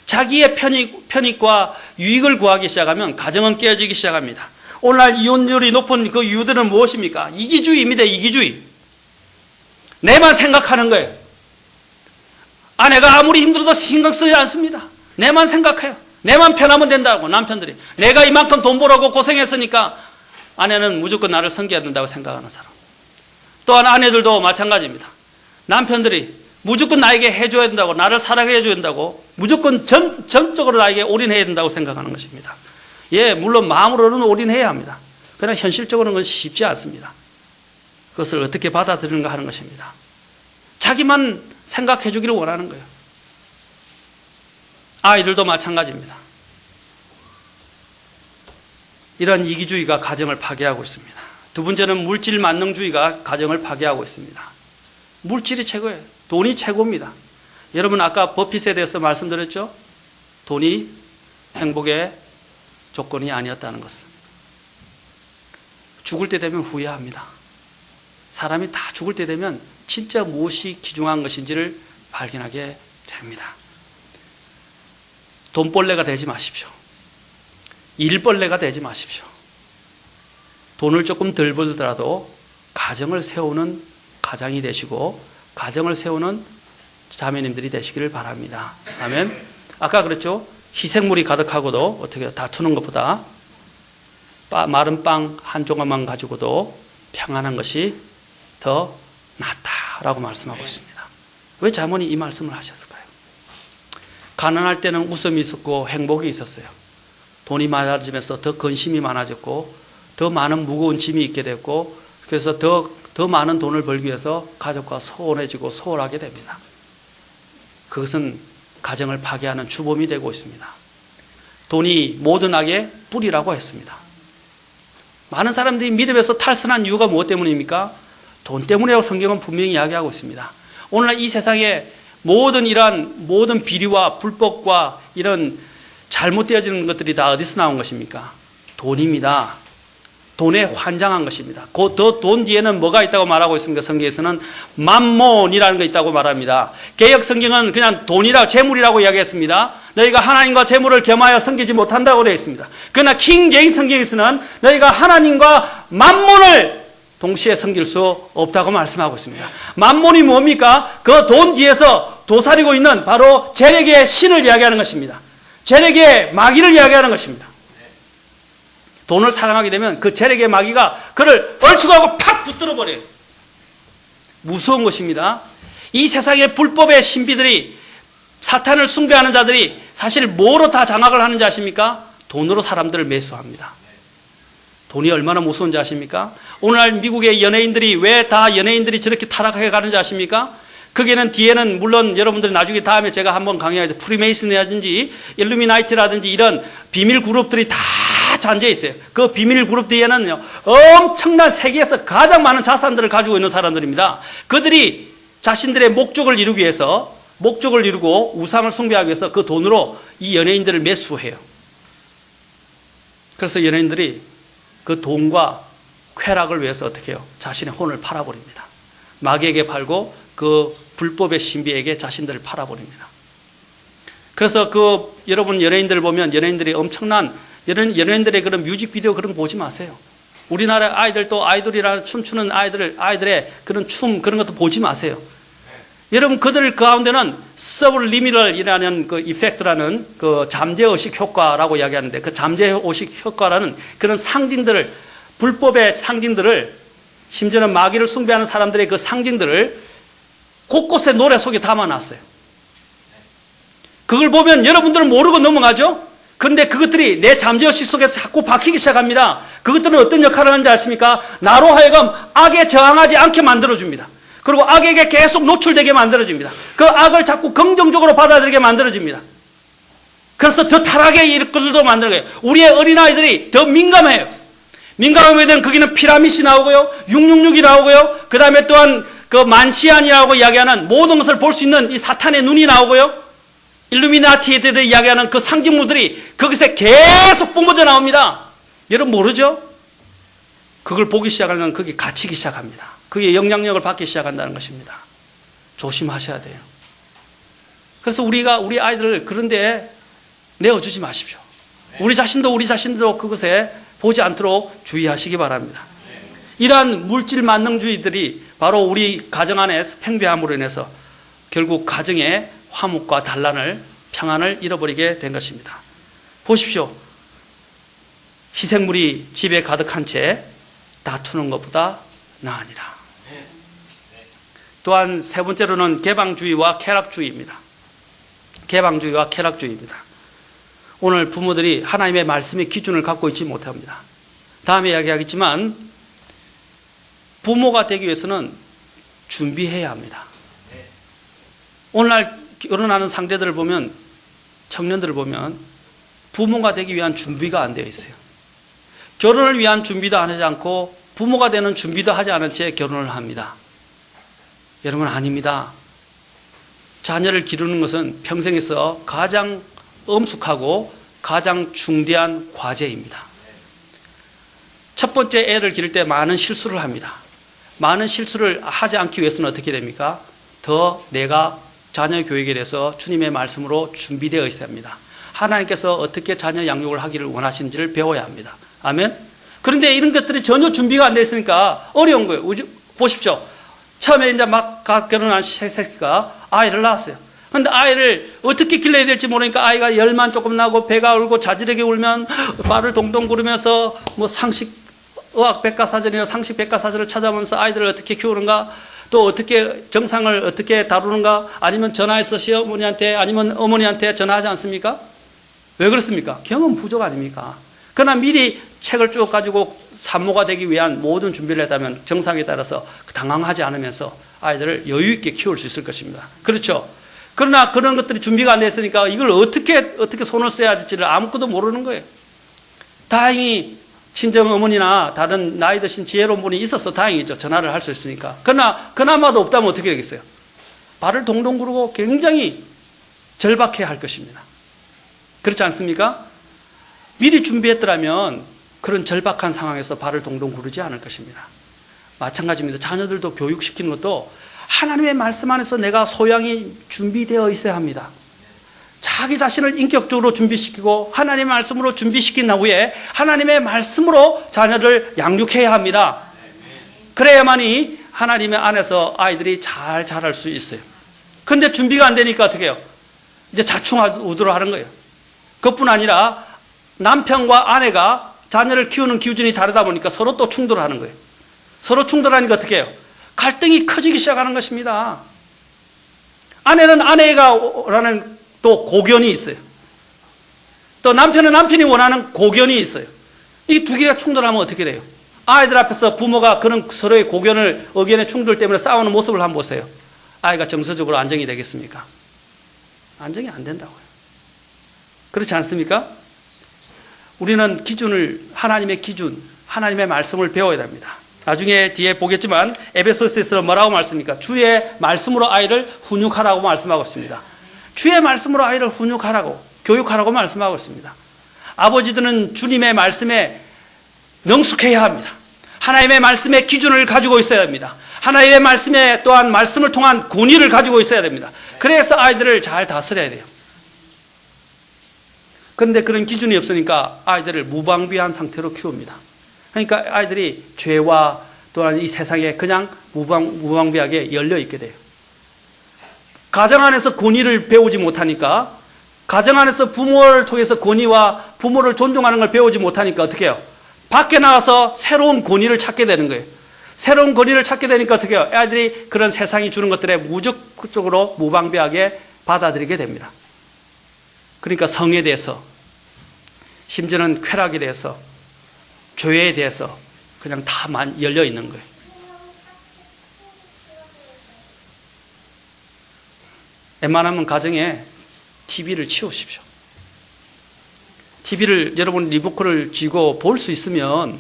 자기의 편익과 유익을 구하기 시작하면 가정은 깨어지기 시작합니다. 오늘날 이혼율이 높은 그 이유들은 무엇입니까? 이기주의입니다. 이기주의. 내만 생각하는 거예요. 아내가 아무리 힘들어도 신경 쓰지 않습니다. 내만 생각해요. 내만 편하면 된다고 남편들이. 내가 이만큼 돈 벌라고 고생했으니까 아내는 무조건 나를 섬겨야 된다고 생각하는 사람. 또한 아내들도 마찬가지입니다. 남편들이 무조건 나에게 해줘야 된다고, 나를 사랑해 줘야 된다고, 무조건 전적으로 나에게 올인해야 된다고 생각하는 것입니다. 예, 물론 마음으로는 올인해야 합니다. 그러나 현실적으로는 그건 쉽지 않습니다. 그것을 어떻게 받아들이는가 하는 것입니다. 자기만 생각해 주기를 원하는 거예요. 아이들도 마찬가지입니다. 이런 이기주의가 가정을 파괴하고 있습니다. 두 번째는 물질 만능주의가 가정을 파괴하고 있습니다. 물질이 최고예요. 돈이 최고입니다. 여러분 아까 버핏에 대해서 말씀드렸죠? 돈이 행복의 조건이 아니었다는 것을. 죽을 때 되면 후회합니다. 사람이 다 죽을 때 되면 진짜 무엇이 귀중한 것인지를 발견하게 됩니다. 돈벌레가 되지 마십시오. 일벌레가 되지 마십시오. 돈을 조금 덜 벌더라도 가정을 세우는 가장이 되시고 가정을 세우는 자매님들이 되시기를 바랍니다. 아멘. 아까 그랬죠? 희생물이 가득하고도 어떻게 다투는 것보다 마른 빵 한 조각만 가지고도 평안한 것이 더 낫다라고 말씀하고 있습니다. 왜 자문이 이 말씀을 하셨을까요? 가난할 때는 웃음이 있었고 행복이 있었어요. 돈이 많아지면서 더 근심이 많아졌고 더 많은 무거운 짐이 있게 됐고 그래서 더 많은 돈을 벌기 위해서 가족과 소원해지고 소홀하게 됩니다. 그것은 가정을 파괴하는 주범이 되고 있습니다. 돈이 모든 악의 뿌리라고 했습니다. 많은 사람들이 믿음에서 탈선한 이유가 무엇 때문입니까? 돈 때문이라고 성경은 분명히 이야기하고 있습니다. 오늘날 이 세상에 모든 비리와 불법과 이런 잘못되어지는 것들이 다 어디서 나온 것입니까? 돈입니다. 돈에 환장한 것입니다. 그 돈 뒤에는 뭐가 있다고 말하고 있습니까? 성경에서는 맘몬이라는 게 있다고 말합니다. 개역 성경은 그냥 돈이라고 재물이라고 이야기했습니다. 너희가 하나님과 재물을 겸하여 섬기지 못한다고 되어 있습니다. 그러나 킹 제임스 성경에서는 너희가 하나님과 맘몬을 동시에 섬길 수 없다고 말씀하고 있습니다. 맘몬이 뭡니까? 그 돈 뒤에서 도사리고 있는 바로 재력의 신을 이야기하는 것입니다. 재력의 마귀를 이야기하는 것입니다. 돈을 사랑하게 되면 그 재력의 마귀가 그를 얼추고 팍 붙들어 버려요. 무서운 것입니다. 이 세상의 불법의 신비들이 사탄을 숭배하는 자들이 사실 뭐로 다 장악을 하는지 아십니까? 돈으로 사람들을 매수합니다. 돈이 얼마나 무서운지 아십니까? 오늘날 미국의 연예인들이 왜 다 연예인들이 저렇게 타락해 가는지 아십니까? 거기에는 뒤에는 물론 여러분들이 나중에 다음에 제가 한번 강의할 때 프리메이슨이라든지 일루미나이트라든지 이런 비밀 그룹들이 다 잔재 있어요. 그 비밀 그룹 뒤에는 엄청난 세계에서 가장 많은 자산들을 가지고 있는 사람들입니다. 그들이 자신들의 목적을 이루기 위해서 목적을 이루고 우상을 숭배하기 위해서 그 돈으로 이 연예인들을 매수해요. 그래서 연예인들이 그 돈과 쾌락을 위해서 어떻게 해요? 자신의 혼을 팔아버립니다. 마귀에게 팔고 그 불법의 신비에게 자신들을 팔아버립니다. 그래서 여러분 연예인들을 보면 연예인들이 엄청난 연예인들의 그런 뮤직비디오 그런 거 보지 마세요. 우리나라 아이들 또 아이돌이라는 춤추는 아이들의 그런 춤 그런 것도 보지 마세요. 여러분 그들 가운데는 서블리미널이라는 그 이펙트라는 그 잠재의식 효과라고 이야기하는데 그 잠재의식 효과라는 그런 상징들을 불법의 상징들을 심지어는 마귀를 숭배하는 사람들의 그 상징들을 곳곳에 노래 속에 담아놨어요. 그걸 보면 여러분들은 모르고 넘어가죠? 그런데 그것들이 내 잠재의식 속에서 자꾸 박히기 시작합니다. 그것들은 어떤 역할을 하는지 아십니까? 나로 하여금 악에 저항하지 않게 만들어줍니다. 그리고 악에게 계속 노출되게 만들어집니다. 그 악을 자꾸 긍정적으로 받아들이게 만들어집니다. 그래서 더 타락에 이끌도 만들어요. 우리의 어린아이들이 더 민감해요. 민감하게 되면 거기는 피라밋이 나오고요. 666이 나오고요. 그 다음에 또한 그 만시안이라고 이야기하는 모든 것을 볼 수 있는 이 사탄의 눈이 나오고요. 일루미나티들이 이야기하는 그 상징물들이 거기서 계속 뿜어져 나옵니다. 여러분 모르죠? 그걸 보기 시작하면 거기 갇히기 시작합니다. 그게 영향력을 받기 시작한다는 것입니다. 조심하셔야 돼요. 그래서 우리가 우리 아이들을 그런데 내어주지 마십시오. 우리 자신도 그것에 보지 않도록 주의하시기 바랍니다. 이러한 물질 만능주의들이 바로 우리 가정 안에 팽배함으로 인해서 결국 가정의 화목과 단란을, 평안을 잃어버리게 된 것입니다. 보십시오. 희생물이 집에 가득한 채 다투는 것보다 나으니라. 또한 세 번째로는 개방주의와 쾌락주의입니다. 개방주의와 쾌락주의입니다. 오늘 부모들이 하나님의 말씀의 기준을 갖고 있지 못합니다. 다음에 이야기하겠지만 부모가 되기 위해서는 준비해야 합니다. 오늘날 결혼하는 상대들을 보면, 청년들을 보면 부모가 되기 위한 준비가 안 되어 있어요. 결혼을 위한 준비도 안 하지 않고 부모가 되는 준비도 하지 않은 채 결혼을 합니다. 여러분, 아닙니다. 자녀를 기르는 것은 평생에서 가장 엄숙하고 가장 중대한 과제입니다. 첫 번째 애를 기를 때 많은 실수를 합니다. 많은 실수를 하지 않기 위해서는 어떻게 됩니까? 더 내가 자녀 교육에 대해서 주님의 말씀으로 준비되어 있어야 합니다. 하나님께서 어떻게 자녀 양육을 하기를 원하시는지를 배워야 합니다. 아멘? 그런데 이런 것들이 전혀 준비가 안 되어 있으니까 어려운 거예요. 보십시오. 처음에 이제 막 결혼한 새끼가 아이를 낳았어요. 근데 아이를 어떻게 길러야 될지 모르니까 아이가 열만 조금 나고 배가 울고 자지르게 울면 발을 동동 구르면서 뭐 의학 백과사전이나 상식 백과사전을 찾아보면서 아이들을 어떻게 키우는가, 또 어떻게 정상을 어떻게 다루는가, 아니면 전화해서 시어머니한테 아니면 어머니한테 전화하지 않습니까? 왜 그렇습니까? 경험 부족 아닙니까? 그러나 미리 책을 쭉 가지고 산모가 되기 위한 모든 준비를 했다면 정상에 따라서 당황하지 않으면서 아이들을 여유 있게 키울 수 있을 것입니다. 그렇죠? 그러나 그런 것들이 준비가 안 됐으니까 이걸 어떻게 손을 써야 할지를 아무것도 모르는 거예요. 다행히 친정 어머니나 다른 나이 드신 지혜로운 분이 있어서 다행이죠. 전화를 할 수 있으니까. 그러나 그나마도 없다면 어떻게 되겠어요? 발을 동동 구르고 굉장히 절박해야 할 것입니다. 그렇지 않습니까? 미리 준비했더라면 그런 절박한 상황에서 발을 동동 구르지 않을 것입니다. 마찬가지입니다. 자녀들도 교육시키는 것도 하나님의 말씀 안에서 내가 소양이 준비되어 있어야 합니다. 자기 자신을 인격적으로 준비시키고 하나님의 말씀으로 준비시킨 후에 하나님의 말씀으로 자녀를 양육해야 합니다. 그래야만이 하나님의 안에서 아이들이 잘 자랄 수 있어요. 그런데 준비가 안 되니까 어떻게 해요? 이제 자충우돌을 하는 거예요. 그것뿐 아니라 남편과 아내가 자녀를 키우는 기준이 다르다 보니까 서로 또 충돌하는 거예요. 서로 충돌하니까 어떻게 해요? 갈등이 커지기 시작하는 것입니다. 아내는 아내가 원하는 또 고견이 있어요. 또 남편은 남편이 원하는 고견이 있어요. 이 두 개가 충돌하면 어떻게 돼요? 아이들 앞에서 부모가 그런 서로의 고견을, 의견의 충돌 때문에 싸우는 모습을 한번 보세요. 아이가 정서적으로 안정이 되겠습니까? 안정이 안 된다고요. 그렇지 않습니까? 우리는 하나님의 기준, 하나님의 말씀을 배워야 됩니다. 나중에 뒤에 보겠지만 에베소서에서 뭐라고 말씀합니까? 주의 말씀으로 아이를 훈육하라고 말씀하고 있습니다. 주의 말씀으로 아이를 훈육하라고, 교육하라고 말씀하고 있습니다. 아버지들은 주님의 말씀에 능숙해야 합니다. 하나님의 말씀의 기준을 가지고 있어야 합니다. 하나님의 말씀에 또한 말씀을 통한 권위를 가지고 있어야 됩니다. 그래서 아이들을 잘 다스려야 돼요. 그런데 그런 기준이 없으니까 아이들을 무방비한 상태로 키웁니다. 그러니까 아이들이 죄와 또한 이 세상에 그냥 무방비하게 열려있게 돼요. 가정 안에서 권위를 배우지 못하니까, 가정 안에서 부모를 통해서 권위와 부모를 존중하는 걸 배우지 못하니까 어떻게 해요? 밖에 나가서 새로운 권위를 찾게 되는 거예요. 새로운 권위를 찾게 되니까 어떻게 해요? 아이들이 그런 세상이 주는 것들에 무적극적으로 무방비하게 받아들이게 됩니다. 그러니까 성에 대해서, 심지어는 쾌락에 대해서, 죄에 대해서 그냥 다 열려 있는 거예요. 웬만하면 가정에 TV를 치우십시오. TV를 여러분 리모컨을 쥐고 볼 수 있으면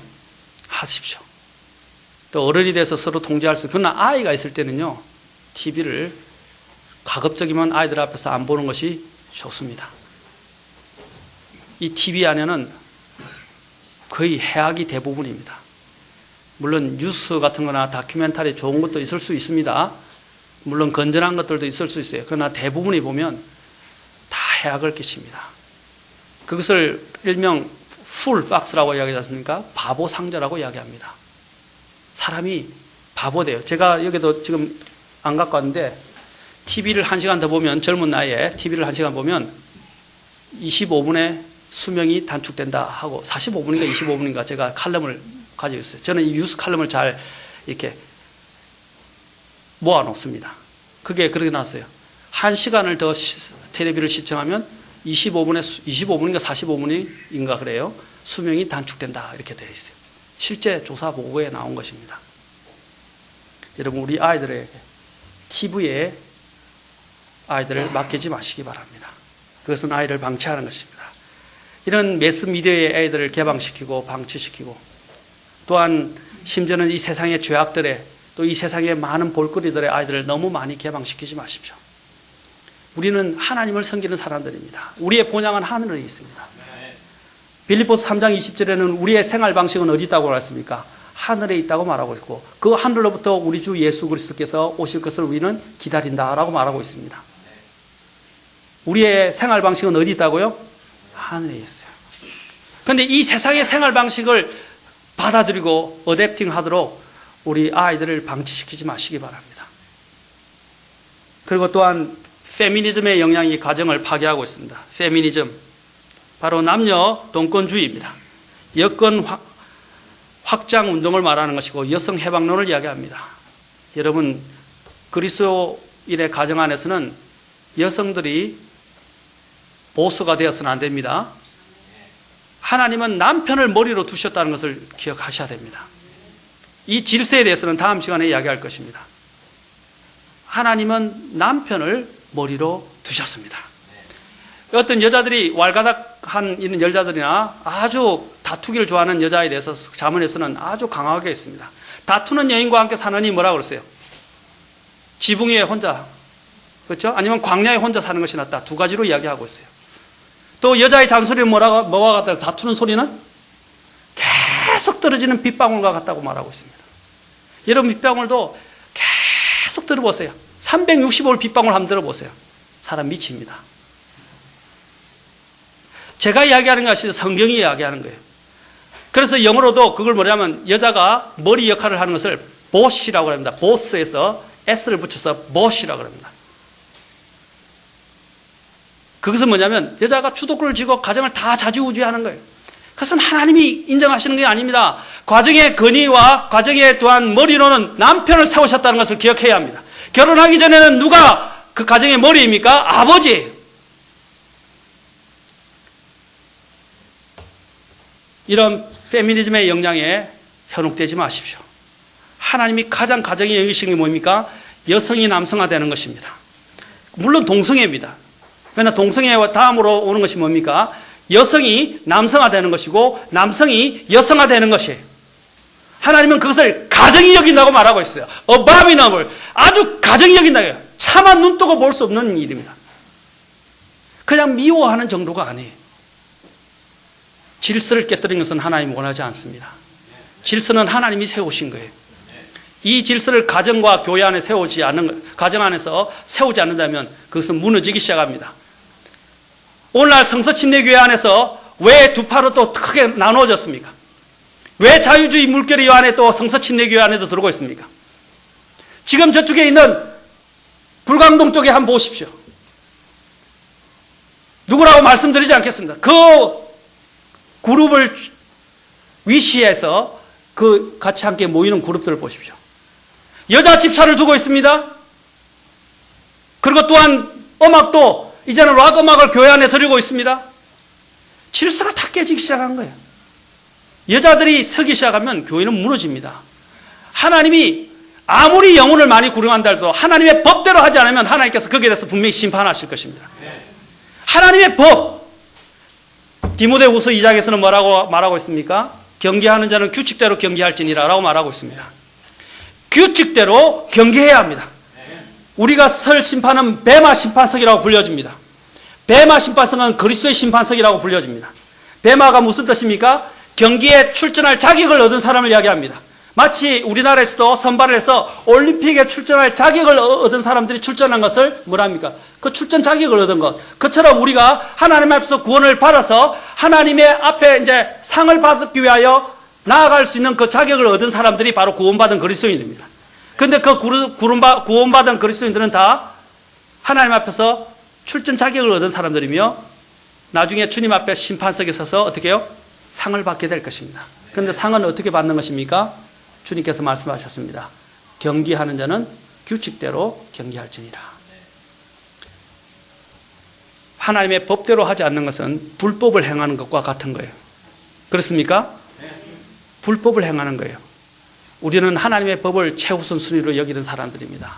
하십시오. 또 어른이 돼서 서로 통제할 수, 그러나 아이가 있을 때는요, TV를 가급적이면 아이들 앞에서 안 보는 것이 좋습니다. 이 TV 안에는 거의 해악이 대부분입니다. 물론 뉴스 같은 거나 다큐멘터리 좋은 것도 있을 수 있습니다. 물론 건전한 것들도 있을 수 있어요. 그러나 대부분이 보면 다 해악을 끼칩니다. 그것을 일명 풀 박스라고 이야기하지 않습니까? 바보 상자라고 이야기합니다. 사람이 바보 돼요. 제가 여기도 지금 안 갖고 왔는데 TV를 1시간 더 보면, 젊은 나이에 TV를 1시간 보면 25분의 수명이 단축된다 하고, 45분인가 25분인가 제가 칼럼을 가지고 있어요. 저는 이 뉴스 칼럼을 잘 이렇게 모아 놓습니다. 그게 그렇게 나왔어요. 1시간을 더 텔레비를 시청하면 25분인가 45분인가 그래요. 수명이 단축된다 이렇게 되어 있어요. 실제 조사 보고에 나온 것입니다. 여러분, 우리 아이들에게 TV에 아이들을 맡기지 마시기 바랍니다. 그것은 아이를 방치하는 것입니다. 이런 매스미디어의 아이들을 개방시키고 방치시키고, 또한 심지어는 이 세상의 죄악들에, 또 이 세상의 많은 볼거리들의 아이들을 너무 많이 개방시키지 마십시오. 우리는 하나님을 섬기는 사람들입니다. 우리의 본향은 하늘에 있습니다. 빌립보서 3장 20절에는 우리의 생활 방식은 어디 있다고 말했습니까? 하늘에 있다고 말하고 있고, 그 하늘로부터 우리 주 예수 그리스도께서 오실 것을 우리는 기다린다라고 말하고 있습니다. 우리의 생활 방식은 어디 있다고요? 하늘에 있어요. 그런데 이 세상의 생활 방식을 받아들이고 어댑팅 하도록 우리 아이들을 방치시키지 마시기 바랍니다. 그리고 또한 페미니즘의 영향이 가정을 파괴하고 있습니다. 페미니즘, 바로 남녀 동권주의입니다. 여권 확장 운동을 말하는 것이고 여성 해방론을 이야기합니다. 여러분, 그리스도인의 가정 안에서는 여성들이 보스가 되어서는 안 됩니다. 하나님은 남편을 머리로 두셨다는 것을 기억하셔야 됩니다. 이 질서에 대해서는 다음 시간에 이야기할 것입니다. 하나님은 남편을 머리로 두셨습니다. 어떤 여자들이 왈가닥한 이런 여자들이나 아주 다투기를 좋아하는 여자에 대해서 잠언에서는 아주 강하게 있습니다. 다투는 여인과 함께 사느니 뭐라고 그랬어요? 지붕 위에 혼자, 그렇죠? 아니면 광야에 혼자 사는 것이 낫다. 두 가지로 이야기하고 있어요. 또 여자의 잔소리는 뭐와 같다? 다투는 소리는 계속 떨어지는 빗방울과 같다고 말하고 있습니다. 여러분, 빗방울도 계속 들어보세요. 365일 빗방울 한번 들어보세요. 사람 미칩니다. 제가 이야기하는 것이 성경이 이야기하는 거예요. 그래서 영어로도 그걸 뭐냐면 여자가 머리 역할을 하는 것을 보시라고 합니다. 보스에서 S를 붙여서 보시라고 합니다. 그것은 뭐냐면 여자가 주도권을 쥐고 가정을 다 좌지우지하는 거예요. 그것은 하나님이 인정하시는 게 아닙니다. 가정의 건의와 가정의 또한 머리로는 남편을 세우셨다는 것을 기억해야 합니다. 결혼하기 전에는 누가 그 가정의 머리입니까? 아버지예요. 이런 페미니즘의 영향에 현혹되지 마십시오. 하나님이 가장 가정에 여기시는 게 뭡니까? 여성이 남성화되는 것입니다. 물론 동성애입니다. 그러나 동성애와 다음으로 오는 것이 뭡니까? 여성이 남성화되는 것이고 남성이 여성화되는 것이에요. 하나님은 그것을 가정이 여긴다고 말하고 있어요. abominable, 아주 가정이 여긴다고요. 차마 눈 뜨고 볼 수 없는 일입니다. 그냥 미워하는 정도가 아니에요. 질서를 깨뜨리는 것은 하나님이 원하지 않습니다. 질서는 하나님이 세우신 거예요. 이 질서를 가정과 교회 안에 세우지 않는, 가정 안에서 세우지 않는다면 그것은 무너지기 시작합니다. 오늘날 성서침례교회 안에서 왜 두 파로 또 크게 나누어졌습니까? 왜 자유주의 물결이 이 안에 또 성서침례교회 안에도 들어오고 있습니까? 지금 저쪽에 있는 불광동 쪽에 한번 보십시오. 누구라고 말씀드리지 않겠습니다. 그 그룹을 위시해서 그 같이 함께 모이는 그룹들을 보십시오. 여자 집사를 두고 있습니다. 그리고 또한 음악도 이제는 락 음악을 교회 안에 들이고 있습니다. 질서가 다 깨지기 시작한 거예요. 여자들이 서기 시작하면 교회는 무너집니다. 하나님이 아무리 영혼을 많이 구령한다 해도 하나님의 법대로 하지 않으면 하나님께서 거기에 대해서 분명히 심판하실 것입니다. 하나님의 법, 디모데후서 2장에서는 뭐라고 말하고 있습니까? 경계하는 자는 규칙대로 경계할지니라 라고 말하고 있습니다. 규칙대로 경계해야 합니다. 우리가 설 심판은 뱀마 심판석이라고 불려집니다. 뱀마 심판석은 그리스도의 심판석이라고 불려집니다. 뱀마가 무슨 뜻입니까? 경기에 출전할 자격을 얻은 사람을 이야기합니다. 마치 우리나라에서도 선발을 해서 올림픽에 출전할 자격을 얻은 사람들이 출전한 것을 뭐랍니까? 그 출전 자격을 얻은 것. 그처럼 우리가 하나님 앞에서 구원을 받아서 하나님의 앞에 이제 상을 받기 위하여 나아갈 수 있는 그 자격을 얻은 사람들이 바로 구원받은 그리스도인입니다. 그런데 그 구원받은 그리스도인들은 다 하나님 앞에서 출전 자격을 얻은 사람들이며 나중에 주님 앞에 심판석에 서서 어떻게 해요? 상을 받게 될 것입니다. 그런데 상은 어떻게 받는 것입니까? 주님께서 말씀하셨습니다. 경기하는 자는 규칙대로 경기할지니라. 하나님의 법대로 하지 않는 것은 불법을 행하는 것과 같은 거예요. 그렇습니까? 불법을 행하는 거예요. 우리는 하나님의 법을 최우선 순위로 여기는 사람들입니다.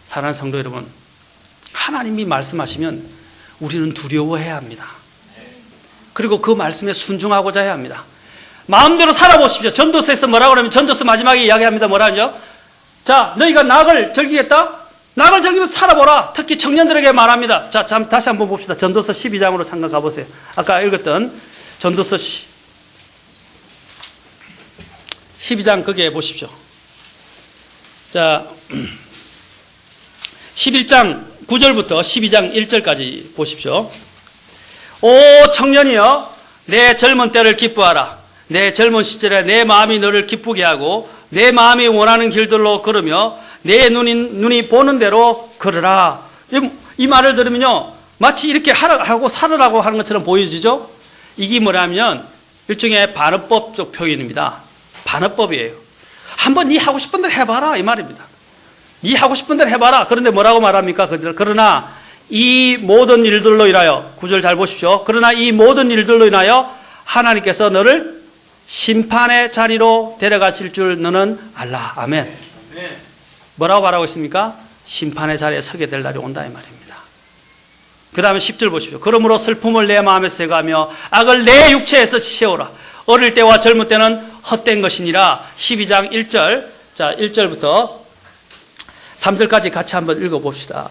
사랑하는 성도 여러분, 하나님이 말씀하시면 우리는 두려워해야 합니다. 그리고 그 말씀에 순종하고자 해야 합니다. 마음대로 살아보십시오. 전도서에서 뭐라고 하냐면 전도서 마지막에 이야기합니다. 뭐라죠? 자, 너희가 낙을 즐기겠다? 낙을 즐기면서 살아보라. 특히 청년들에게 말합니다. 자, 다시 한번 봅시다. 전도서 12장으로 잠깐 가보세요. 아까 읽었던 전도서 12장 거기에 보십시오. 자, 11장 9절부터 12장 1절까지 보십시오. 오 청년이여, 내 젊은 때를 기뻐하라. 내 젊은 시절에 내 마음이 너를 기쁘게 하고 내 마음이 원하는 길들로 걸으며 내 눈이 보는 대로 걸으라. 이 말을 들으면요, 마치 이렇게 하고 살으라고 하는 것처럼 보여지죠. 이게 뭐냐면 일종의 반어법적 표현입니다. 반어법이에요. 한번 네 하고 싶은 대로 해봐라 이 말입니다. 네 하고 싶은 대로 해봐라. 그런데 뭐라고 말합니까? 그러나 이 모든 일들로 인하여, 9절 잘 보십시오. 그러나 이 모든 일들로 인하여 하나님께서 너를 심판의 자리로 데려가실 줄 너는 알라. 아멘. 뭐라고 말하고 있습니까? 심판의 자리에 서게 될 날이 온다 이 말입니다. 그 다음에 10절 보십시오. 그러므로 슬픔을 내 마음에 새가며 악을 내 육체에서 지새우라. 어릴 때와 젊을 때는 헛된 것이니라. 12장 1절. 자, 1절부터 3절까지 같이 한번 읽어봅시다.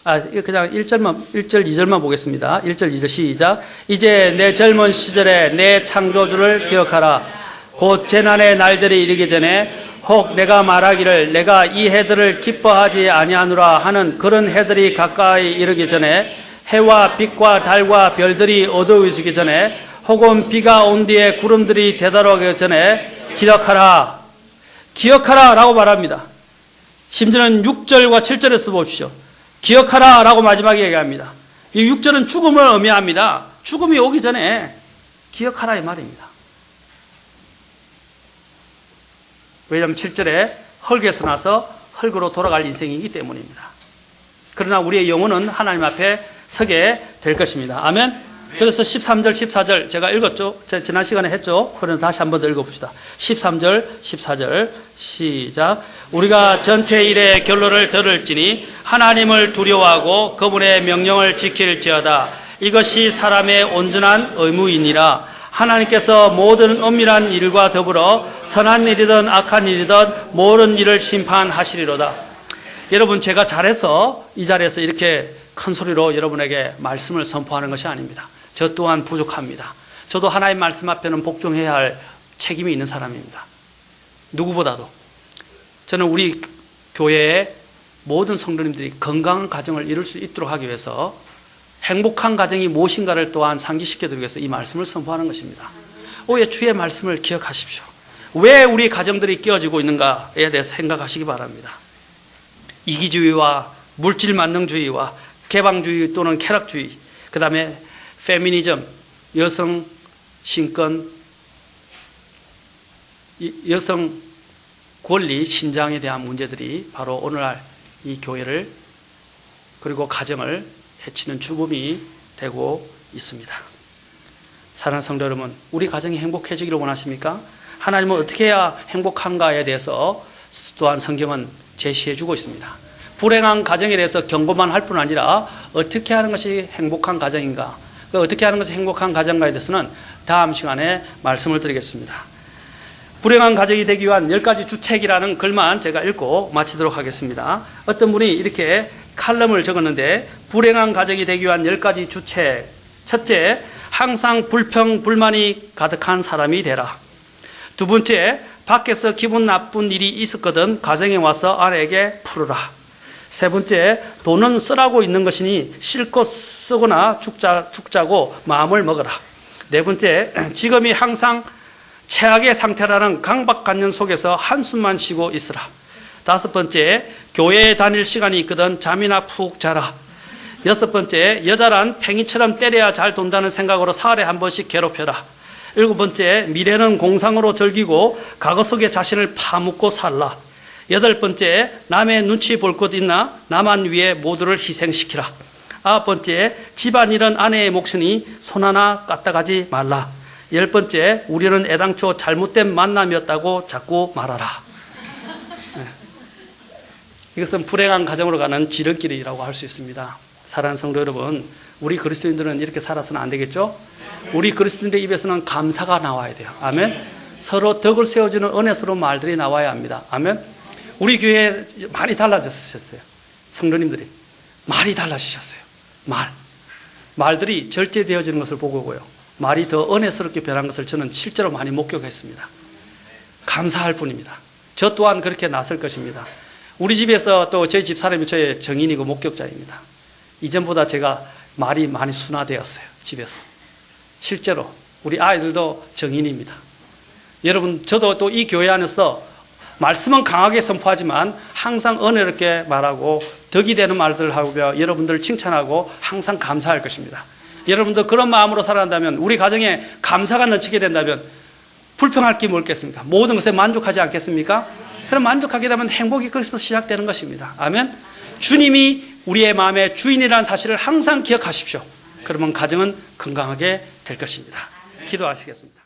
그냥 1절, 2절만 보겠습니다. 1절, 2절 시작. 이제 내 젊은 시절에 내 창조주를 기억하라. 곧 재난의 날들이 이르기 전에 혹 내가 말하기를 내가 이 해들을 기뻐하지 아니하노라 하는 그런 해들이 가까이 이르기 전에 해와 빛과 달과 별들이 어두워지기 전에 혹은 비가 온 뒤에 구름들이 되돌아오기 전에 기억하라. 기억하라 라고 말합니다. 심지어는 6절과 7절에서 보십시오. 기억하라 라고 마지막에 얘기합니다. 이 6절은 죽음을 의미합니다. 죽음이 오기 전에 기억하라 이 말입니다. 왜냐하면 7절에 흙에서 나서 흙으로 돌아갈 인생이기 때문입니다. 그러나 우리의 영혼은 하나님 앞에 서게 될 것입니다. 아멘. 그래서 13절, 14절 제가 읽었죠. 지난 시간에 했죠. 그럼 다시 한번 더 읽어봅시다. 13절, 14절 시작. 우리가 전체 일의 결론을 들을지니 하나님을 두려워하고 그분의 명령을 지킬지어다. 이것이 사람의 온전한 의무이니라. 하나님께서 모든 은밀한 일과 더불어 선한 일이든 악한 일이든 모든 일을 심판하시리로다. 여러분, 제가 잘해서 이 자리에서 이렇게 큰 소리로 여러분에게 말씀을 선포하는 것이 아닙니다. 저 또한 부족합니다. 저도 하나님 말씀 앞에는 복종해야 할 책임이 있는 사람입니다. 누구보다도. 저는 우리 교회의 모든 성도님들이 건강한 가정을 이룰 수 있도록 하기 위해서 행복한 가정이 무엇인가를 또한 상기시켜드리기 위해서 이 말씀을 선포하는 것입니다. 오해 주의 말씀을 기억하십시오. 왜 우리 가정들이 깨어지고 있는가에 대해서 생각하시기 바랍니다. 이기주의와 물질 만능주의와 개방주의 또는 쾌락주의, 그 다음에 페미니즘, 여성 신권, 여성 권리, 신장에 대한 문제들이 바로 오늘날 이 교회를 그리고 가정을 해치는 주범이 되고 있습니다. 사랑하는 성도 여러분, 우리 가정이 행복해지기를 원하십니까? 하나님은 어떻게 해야 행복한가에 대해서 또한 성경은 제시해주고 있습니다. 불행한 가정에 대해서 경고만 할 뿐 아니라 어떻게 하는 것이 행복한 가정인가, 어떻게 하는 것이 행복한 가정가에 대해서는 다음 시간에 말씀을 드리겠습니다. 불행한 가정이 되기 위한 10가지 주책이라는 글만 제가 읽고 마치도록 하겠습니다. 어떤 분이 이렇게 칼럼을 적었는데, 불행한 가정이 되기 위한 10가지 주책. 첫째, 항상 불평, 불만이 가득한 사람이 되라. 두 번째, 밖에서 기분 나쁜 일이 있었거든 가정에 와서 아내에게 풀어라. 세 번째, 돈은 쓰라고 있는 것이니 실컷 쓰거나 죽자고 마음을 먹어라. 네 번째, 지금이 항상 최악의 상태라는 강박관념 속에서 한숨만 쉬고 있으라. 다섯 번째, 교회에 다닐 시간이 있거든 잠이나 푹 자라. 여섯 번째, 여자란 팽이처럼 때려야 잘 돈다는 생각으로 사흘에 한 번씩 괴롭혀라. 일곱 번째, 미래는 공상으로 즐기고 과거 속에 자신을 파묻고 살라. 여덟 번째, 남의 눈치 볼 것 있나 나만 위해 모두를 희생시키라. 아홉 번째, 집안일은 아내의 몫이니 손 하나 까딱하지 말라. 열 번째, 우리는 애당초 잘못된 만남이었다고 자꾸 말하라. 이것은 불행한 가정으로 가는 지름길이라고 할 수 있습니다. 사랑하는 성도 여러분, 우리 그리스도인들은 이렇게 살아서는 안 되겠죠? 우리 그리스도인들의 입에서는 감사가 나와야 돼요. 아멘. 서로 덕을 세워주는 은혜스러운 말들이 나와야 합니다. 아멘. 우리 교회 많이 달라졌어요. 성도님들이 말이 달라지셨어요. 말들이 절제되어지는 것을 보고요. 말이 더 은혜스럽게 변한 것을 저는 실제로 많이 목격했습니다. 감사할 뿐입니다. 저 또한 그렇게 나설 것입니다. 우리 집에서 또 저희 집사람이 저의 정인이고 목격자입니다. 이전보다 제가 말이 많이 순화되었어요. 집에서. 실제로 우리 아이들도 정인입니다. 여러분, 저도 또 이 교회 안에서 말씀은 강하게 선포하지만 항상 은혜롭게 말하고 덕이 되는 말들을 하고 여러분들을 칭찬하고 항상 감사할 것입니다. 여러분도 그런 마음으로 살아간다면, 우리 가정에 감사가 넘치게 된다면 불평할 게 뭐 있겠습니까? 모든 것에 만족하지 않겠습니까? 그럼 만족하게 되면 행복이 거기서 시작되는 것입니다. 아멘. 주님이 우리의 마음의 주인이라는 사실을 항상 기억하십시오. 그러면 가정은 건강하게 될 것입니다. 기도하시겠습니다.